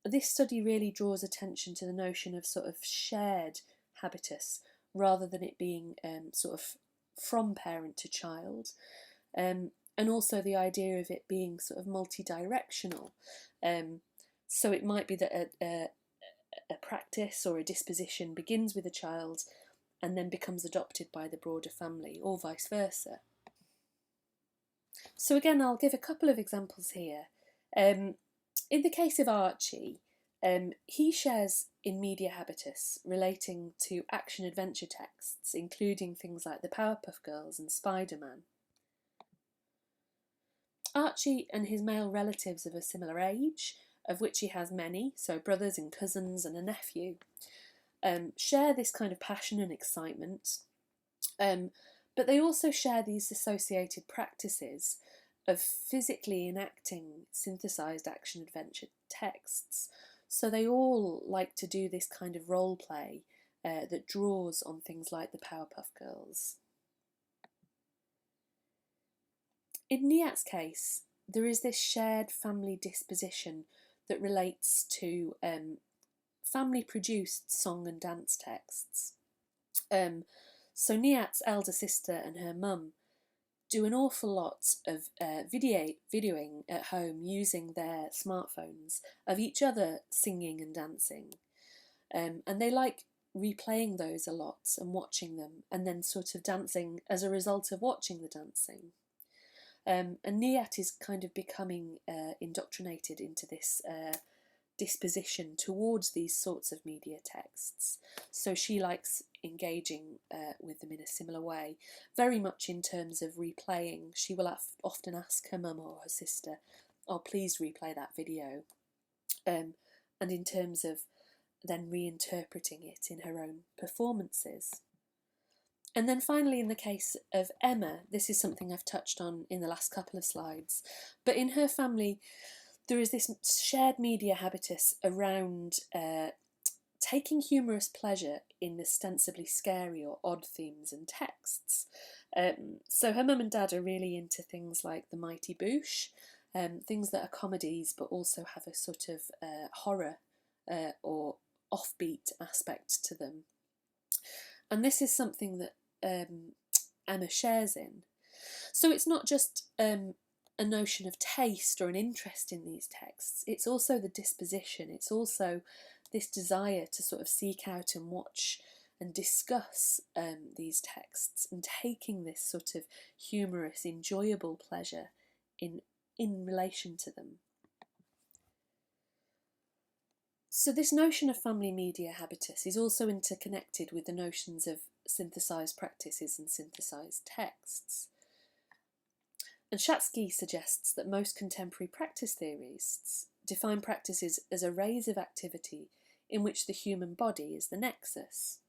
this study really draws attention to the notion of sort of shared habitus, rather than it being sort of from parent to child, and also the idea of it being sort of multi-directional. So it might be that a practice or a disposition begins with a child and then becomes adopted by the broader family, or vice versa. So again, I'll give a couple of examples here. In the case of Archie, he shares in media habitus relating to action-adventure texts, including things like the Powerpuff Girls and Spider-Man. Archie and his male relatives of a similar age, of which he has many, so brothers and cousins and a nephew, share this kind of passion and excitement, but they also share these associated practices of physically enacting synthesised action-adventure texts. So they all like to do this kind of role play that draws on things like the Powerpuff Girls. In Niat's case, there is this shared family disposition that relates to family-produced song and dance texts. So Niat's elder sister and her mum do an awful lot of videoing at home using their smartphones of each other singing and dancing. And they like replaying those a lot and watching them, and then sort of dancing as a result of watching the dancing. And Niat is kind of becoming indoctrinated into this disposition towards these sorts of media texts. So she likes engaging with them in a similar way, very much in terms of replaying. She will often ask her mum or her sister, "Oh, please replay that video," and in terms of then reinterpreting it in her own performances. And then finally, in the case of Emma, this is something I've touched on in the last couple of slides, but in her family there is this shared media habitus around taking humorous pleasure in ostensibly scary or odd themes and texts. So her mum and dad are really into things like The Mighty Boosh, things that are comedies but also have a sort of horror or offbeat aspect to them. And this is something that Emma shares in. So it's not just a notion of taste or an interest in these texts, it's also the disposition, it's also this desire to sort of seek out and watch and discuss these texts, and taking this sort of humorous, enjoyable pleasure in relation to them. So this notion of family media habitus is also interconnected with the notions of synthesised practices and synthesised texts. And Shatsky suggests that most contemporary practice theorists define practices as arrays of activity in which the human body is the nexus.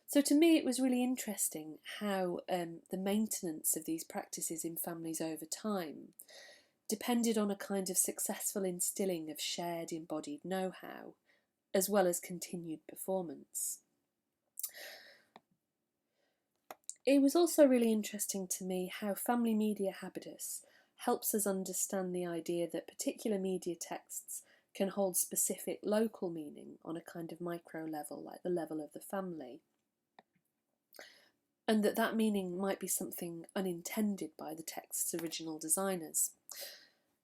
So to me it was really interesting how the maintenance of these practices in families over time depended on a kind of successful instilling of shared embodied know-how, as well as continued performance. It was also really interesting to me how family media habitus helps us understand the idea that particular media texts can hold specific local meaning on a kind of micro level, like the level of the family, and that meaning might be something unintended by the text's original designers.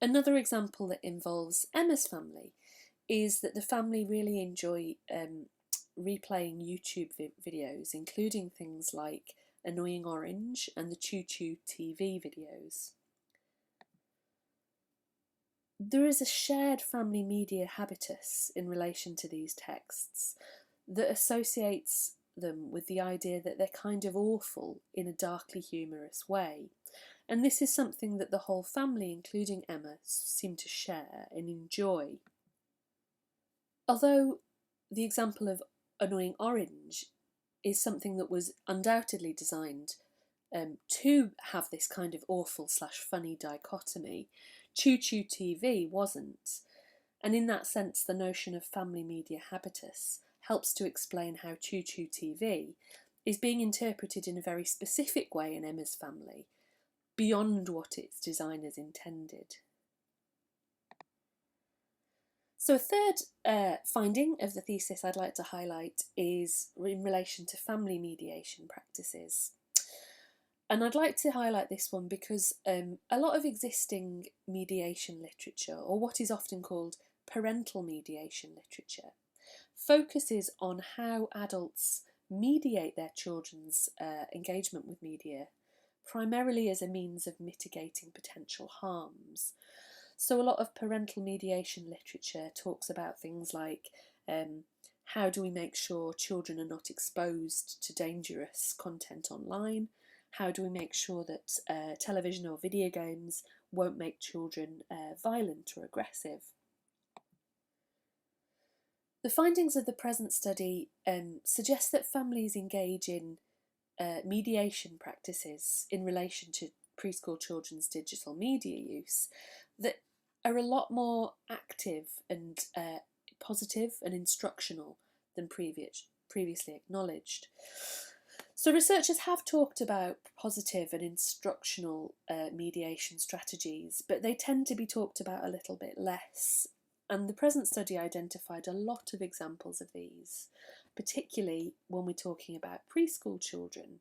Another example that involves Emma's family is that the family really enjoy replaying YouTube videos, including things like Annoying Orange and the Choo Choo TV videos. There is a shared family media habitus in relation to these texts that associates them with the idea that they're kind of awful in a darkly humorous way. And this is something that the whole family, including Emma, seem to share and enjoy. Although the example of Annoying Orange is something that was undoubtedly designed to have this kind of awful/funny dichotomy, Choo Choo TV wasn't. And in that sense, the notion of family media habitus helps to explain how Choo Choo TV is being interpreted in a very specific way in Emma's family, beyond what its designers intended. So a third finding of the thesis I'd like to highlight is in relation to family mediation practices. And I'd like to highlight this one because a lot of existing mediation literature, or what is often called parental mediation literature, focuses on how adults mediate their children's engagement with media, primarily as a means of mitigating potential harms. So a lot of parental mediation literature talks about things like how do we make sure children are not exposed to dangerous content online? How do we make sure that television or video games won't make children violent or aggressive? The findings of the present study suggest that families engage in mediation practices in relation to preschool children's digital media use that are a lot more active and positive and instructional than previously acknowledged. So researchers have talked about positive and instructional mediation strategies, but they tend to be talked about a little bit less. And the present study identified a lot of examples of these, particularly when we're talking about preschool children.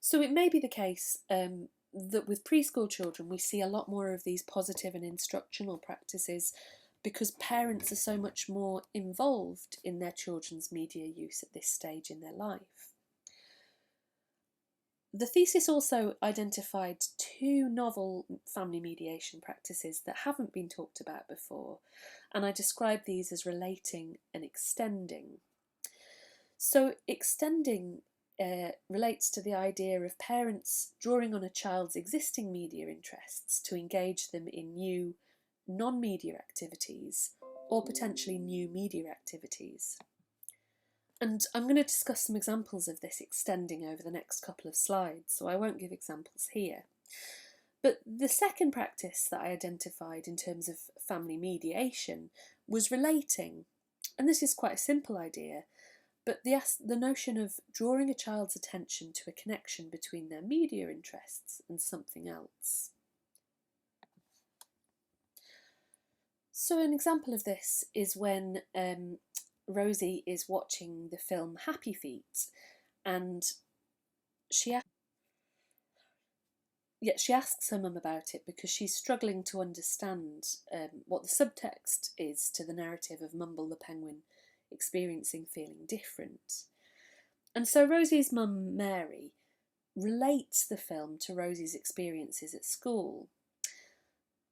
So it may be the case that with preschool children we see a lot more of these positive and instructional practices because parents are so much more involved in their children's media use at this stage in their life. The thesis also identified two novel family mediation practices that haven't been talked about before, and I described these as relating and extending. So extending relates to the idea of parents drawing on a child's existing media interests to engage them in new non-media activities or potentially new media activities. And I'm going to discuss some examples of this extending over the next couple of slides, so I won't give examples here. But the second practice that I identified in terms of family mediation was relating. And this is quite a simple idea, but the notion of drawing a child's attention to a connection between their media interests and something else. So an example of this is when Rosie is watching the film Happy Feet, and she asks her mum about it because she's struggling to understand what the subtext is to the narrative of Mumble the penguin experiencing feeling different. And so Rosie's mum, Mary, relates the film to Rosie's experiences at school.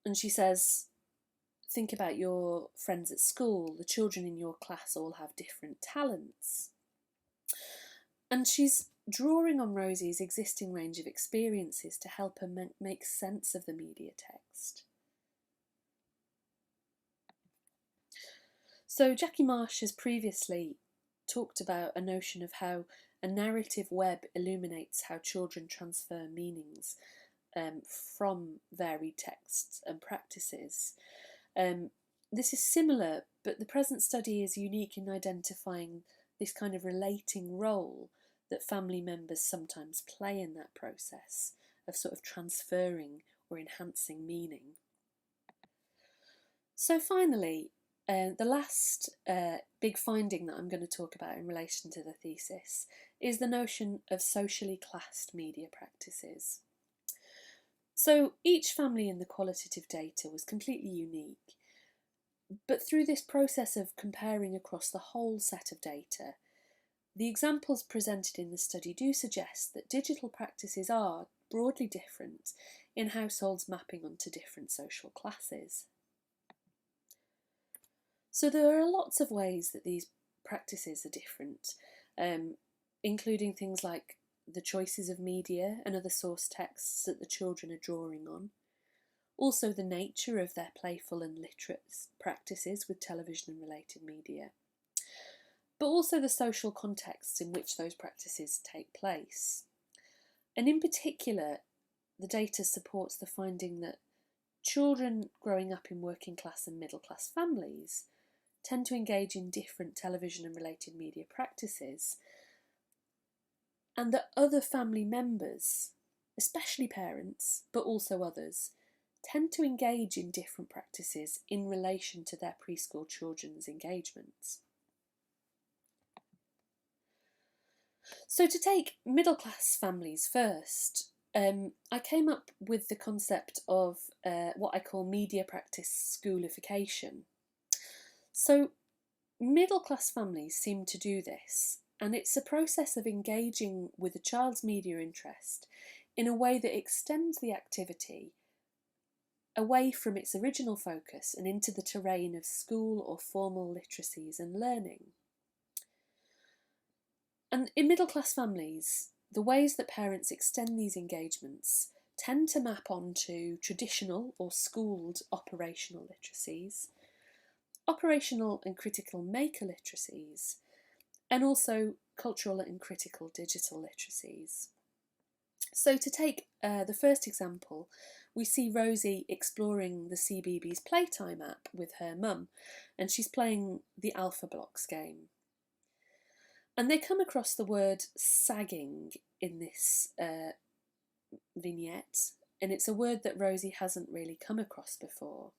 And she says, think about your friends at school. The children in your class all have different talents. And she's drawing on Rosie's existing range of experiences to help her make sense of the media text. So Jackie Marsh has previously talked about a notion of how a narrative web illuminates how children transfer meanings from varied texts and practices. This is similar, but the present study is unique in identifying this kind of relating role that family members sometimes play in that process of sort of transferring or enhancing meaning. So finally, the last big finding that I'm going to talk about in relation to the thesis is the notion of socially classed media practices. So each family in the qualitative data was completely unique, but through this process of comparing across the whole set of data, the examples presented in the study do suggest that digital practices are broadly different in households mapping onto different social classes. So there are lots of ways that these practices are different, including things like the choices of media and other source texts that the children are drawing on, also the nature of their playful and literate practices with television and related media, but also the social contexts in which those practices take place. And in particular, the data supports the finding that children growing up in working class and middle class families tend to engage in different television and related media practices, and that other family members, especially parents, but also others, tend to engage in different practices in relation to their preschool children's engagements. So to take middle class families first, I came up with the concept of what I call media practice schoolification. So middle class families seem to do this, and it's a process of engaging with a child's media interest in a way that extends the activity away from its original focus and into the terrain of school or formal literacies and learning. And in middle class families, the ways that parents extend these engagements tend to map onto traditional or schooled operational literacies, operational and critical maker literacies, and also cultural and critical digital literacies. So to take the first example, we see Rosie exploring the CBeebies Playtime app with her mum, and she's playing the Alpha Blocks game. And they come across the word sagging in this vignette, and it's a word that Rosie hasn't really come across before.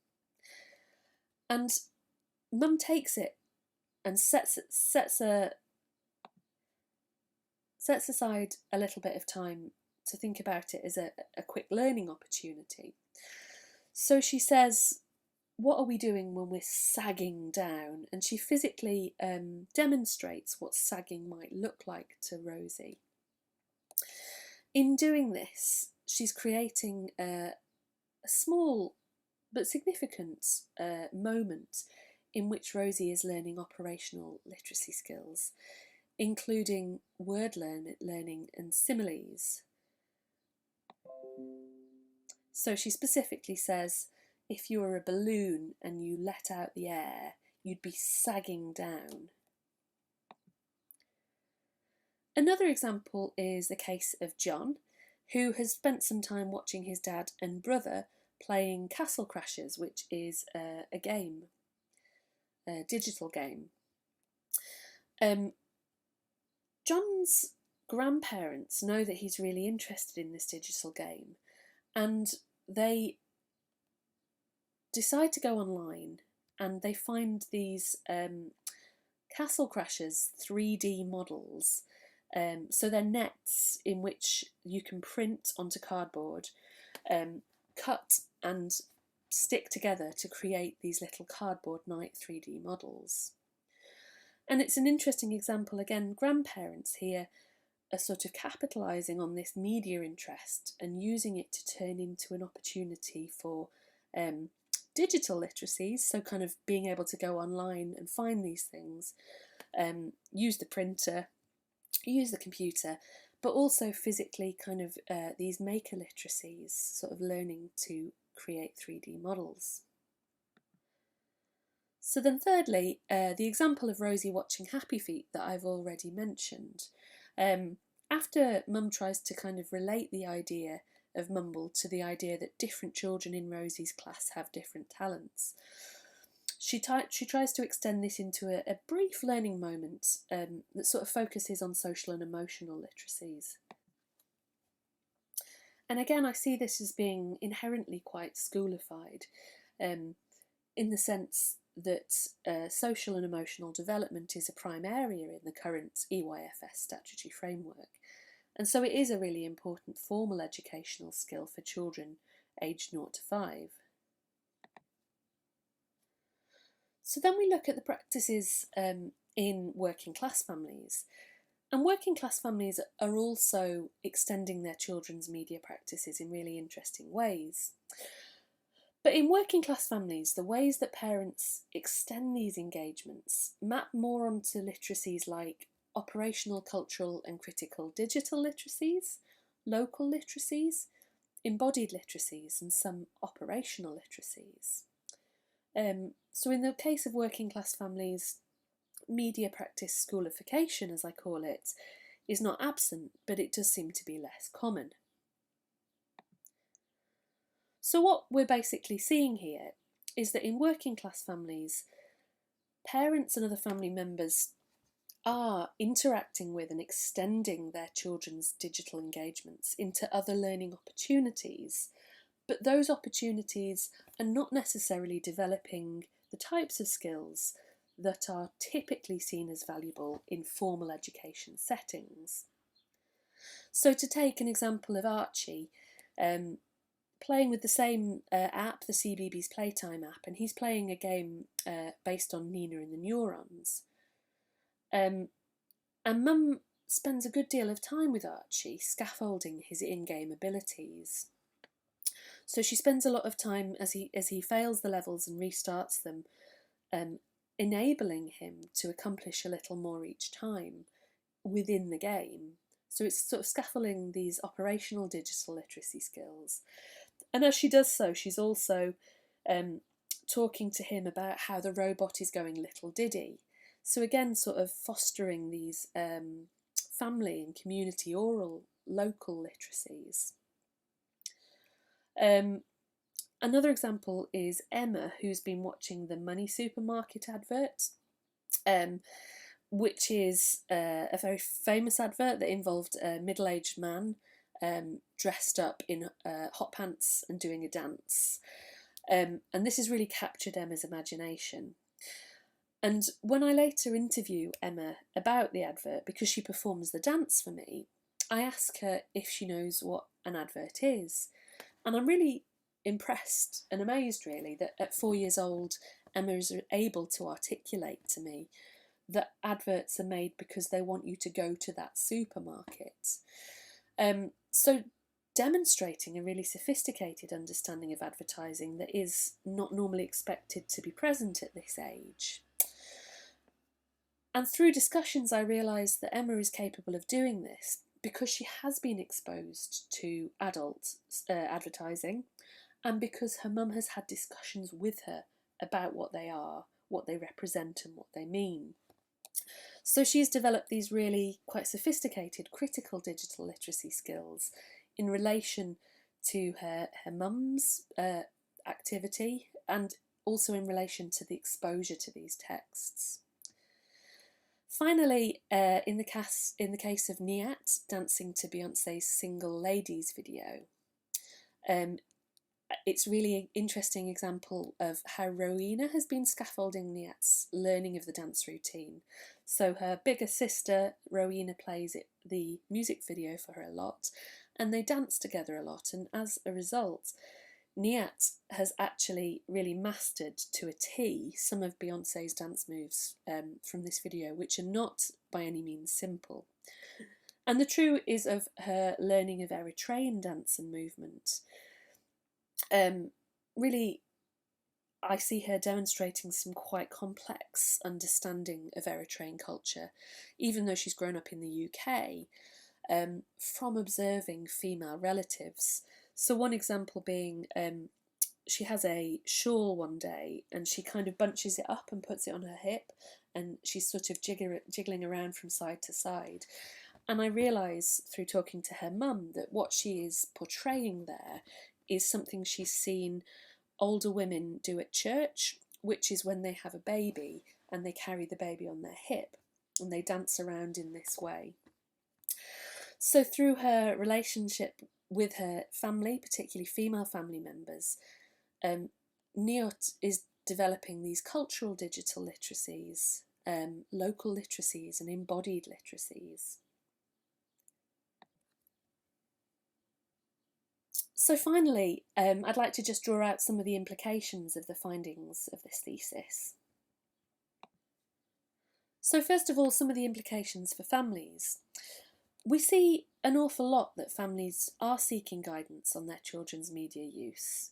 And Mum takes it and sets aside a little bit of time to think about it as a quick learning opportunity. So she says, what are we doing when we're sagging down? And she physically demonstrates what sagging might look like to Rosie. In doing this, she's creating a small but significant moment in which Rosie is learning operational literacy skills, including word learning and similes. So she specifically says, if you were a balloon and you let out the air, you'd be sagging down. Another example is the case of John, who has spent some time watching his dad and brother playing Castle Crashers, which is a game, a digital game. John's grandparents know that he's really interested in this digital game, and they decide to go online and they find these Castle Crashers 3D models. So they're nets in which you can print onto cardboard, cut and stick together to create these little cardboard night 3D models. And it's an interesting example, again, grandparents here are sort of capitalising on this media interest and using it to turn into an opportunity for digital literacies, so kind of being able to go online and find these things, use the printer, use the computer, but also physically kind of these maker literacies, sort of learning to create 3D models. So then thirdly, the example of Rosie watching Happy Feet that I've already mentioned. After Mum tries to kind of relate the idea of mumble to the idea that different children in Rosie's class have different talents, she tries to extend this into a brief learning moment that sort of focuses on social and emotional literacies. And again, I see this as being inherently quite schoolified, in the sense that social and emotional development is a prime area in the current EYFS statutory framework. And so it is a really important formal educational skill for children aged 0 to 5. So then we look at the practices in working class families. And working class families are also extending their children's media practices in really interesting ways. But in working class families, the ways that parents extend these engagements map more onto literacies like operational, cultural and critical digital literacies, local literacies, embodied literacies and some operational literacies. So in the case of working class families, media practice schoolification, as I call it, is not absent, but it does seem to be less common. So what we're basically seeing here is that in working class families, parents and other family members are interacting with and extending their children's digital engagements into other learning opportunities but those opportunities are not necessarily developing the types of skills that are typically seen as valuable in formal education settings. So to take an example of Archie, playing with the same app, the CBeebies Playtime app, and he's playing a game based on Nina and the neurons. And Mum spends a good deal of time with Archie, scaffolding his in-game abilities. So she spends a lot of time as he fails the levels and restarts them, enabling him to accomplish a little more each time within the game. So it's sort of scaffolding these operational digital literacy skills. And as she does so, she's also talking to him about how the robot is going little diddy. So again, sort of fostering these family and community oral local literacies. Another example is Emma, who's been watching the Money Supermarket advert, which is a very famous advert that involved a middle-aged man dressed up in hot pants and doing a dance. And this has really captured Emma's imagination. And when I later interview Emma about the advert, because she performs the dance for me, I ask her if she knows what an advert is. And I'm really impressed and amazed, really, that at 4 years old, Emma is able to articulate to me that adverts are made because they want you to go to that supermarket. So demonstrating a really sophisticated understanding of advertising that is not normally expected to be present at this age. And through discussions, I realised that Emma is capable of doing this because she has been exposed to adult advertising, and because her mum has had discussions with her about what they are, what they represent and what they mean. So she's developed these really quite sophisticated critical digital literacy skills in relation to her mum's activity, and also in relation to the exposure to these texts. Finally, in the case of Niat dancing to Beyonce's Single Ladies video, it's really an interesting example of how Rowena has been scaffolding Niat's learning of the dance routine. So her bigger sister, Rowena, plays the music video for her a lot, and they dance together a lot, and as a result, Niat has actually really mastered to a T some of Beyonce's dance moves from this video, which are not by any means simple. And the true is of her learning of Eritrean dance and movement. Really, I see her demonstrating some quite complex understanding of Eritrean culture, even though she's grown up in the UK, from observing female relatives. So one example being, she has a shawl one day and she kind of bunches it up and puts it on her hip, and she's sort of jiggling around from side to side. And I realise through talking to her mum that what she is portraying there is something she's seen older women do at church, which is when they have a baby and they carry the baby on their hip and they dance around in this way. So through her relationship with her family, particularly female family members, Niot is developing these cultural digital literacies, local literacies and embodied literacies. So finally, I'd like to just draw out some of the implications of the findings of this thesis. So first of all, some of the implications for families. We see an awful lot that families are seeking guidance on their children's media use.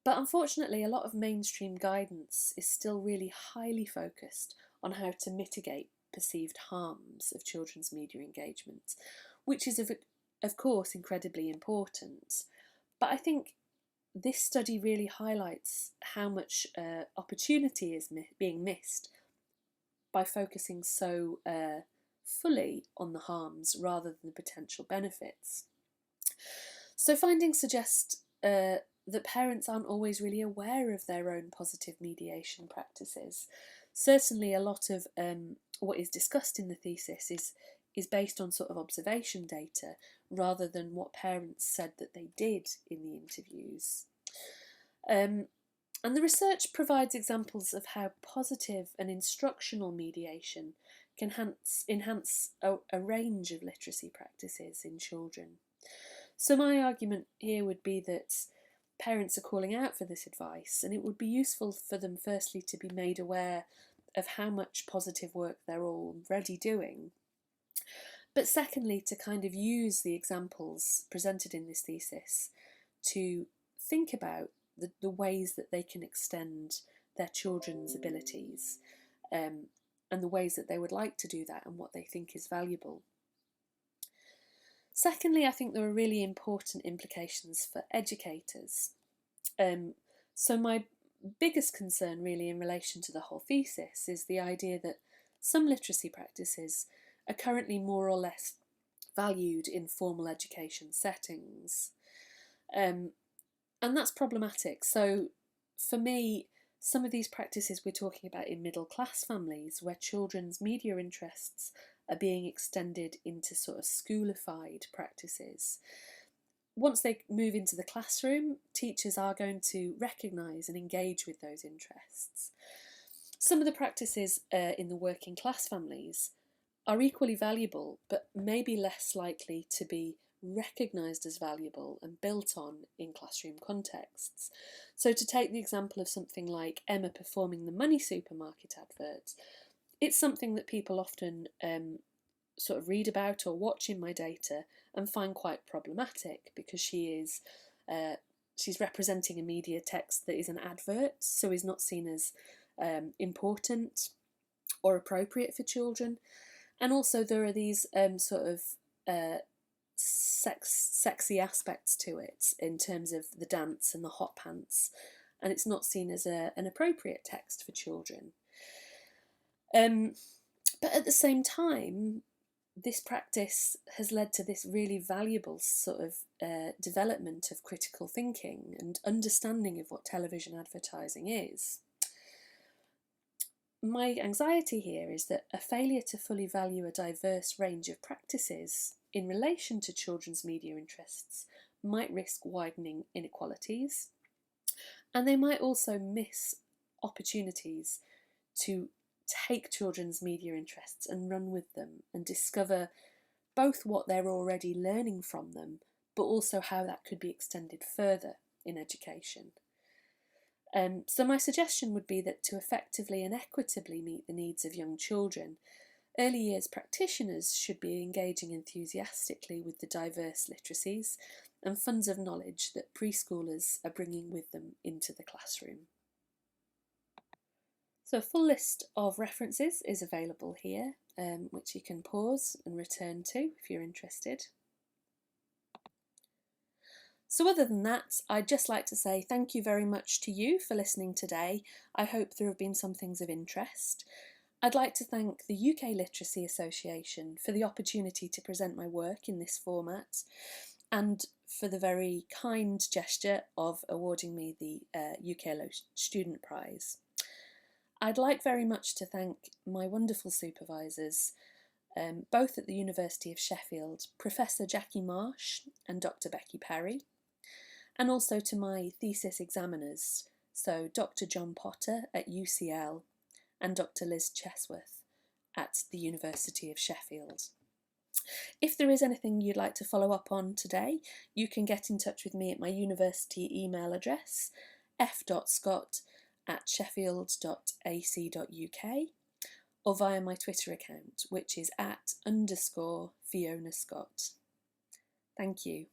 But unfortunately, a lot of mainstream guidance is still really highly focused on how to mitigate perceived harms of children's media engagement, which is of course incredibly important. But I think this study really highlights how much opportunity is being missed by focusing so fully on the harms rather than the potential benefits. So findings suggest that parents aren't always really aware of their own positive mediation practices. Certainly a lot of what is discussed in the thesis is based on sort of observation data rather than what parents said that they did in the interviews. And the research provides examples of how positive and instructional mediation can enhance a range of literacy practices in children. So my argument here would be that parents are calling out for this advice, and it would be useful for them firstly to be made aware of how much positive work they're already doing, but secondly to kind of use the examples presented in this thesis to think about the ways that they can extend their children's abilities, and the ways that they would like to do that and what they think is valuable. Secondly, I think there are really important implications for educators. So my biggest concern really in relation to the whole thesis is the idea that some literacy practices are currently more or less valued in formal education settings. And that's problematic. So for me, some of these practices we're talking about in middle class families where children's media interests are being extended into sort of schoolified practices. Once they move into the classroom, teachers are going to recognise and engage with those interests. Some of the practices in the working class families are equally valuable, but maybe less likely to be recognised as valuable and built on in classroom contexts. So to take the example of something like Emma performing the money supermarket adverts, it's something that people often sort of read about or watch in my data and find quite problematic because she's representing a media text that is an advert, so is not seen as important or appropriate for children. And also there are these sort of sexy aspects to it in terms of the dance and the hot pants, and it's not seen as an appropriate text for children. But at the same time, this practice has led to this really valuable sort of development of critical thinking and understanding of what television advertising is. My anxiety here is that a failure to fully value a diverse range of practices in relation to children's media interests might risk widening inequalities, and they might also miss opportunities to take children's media interests and run with them and discover both what they're already learning from them, but also how that could be extended further in education. So my suggestion would be that to effectively and equitably meet the needs of young children, early years practitioners should be engaging enthusiastically with the diverse literacies and funds of knowledge that preschoolers are bringing with them into the classroom. So a full list of references is available here, which you can pause and return to if you're interested. So other than that, I'd just like to say thank you very much to you for listening today. I hope there have been some things of interest. I'd like to thank the UK Literacy Association for the opportunity to present my work in this format and for the very kind gesture of awarding me the UKLA Student Prize. I'd like very much to thank my wonderful supervisors, both at the University of Sheffield, Professor Jackie Marsh and Dr. Becky Perry, and also to my thesis examiners, so Dr. John Potter at UCL and Dr. Liz Chesworth at the University of Sheffield. If there is anything you'd like to follow up on today, you can get in touch with me at my university email address, f.scott@sheffield.ac.uk, or via my Twitter account, which is @_Fiona Scott. Thank you.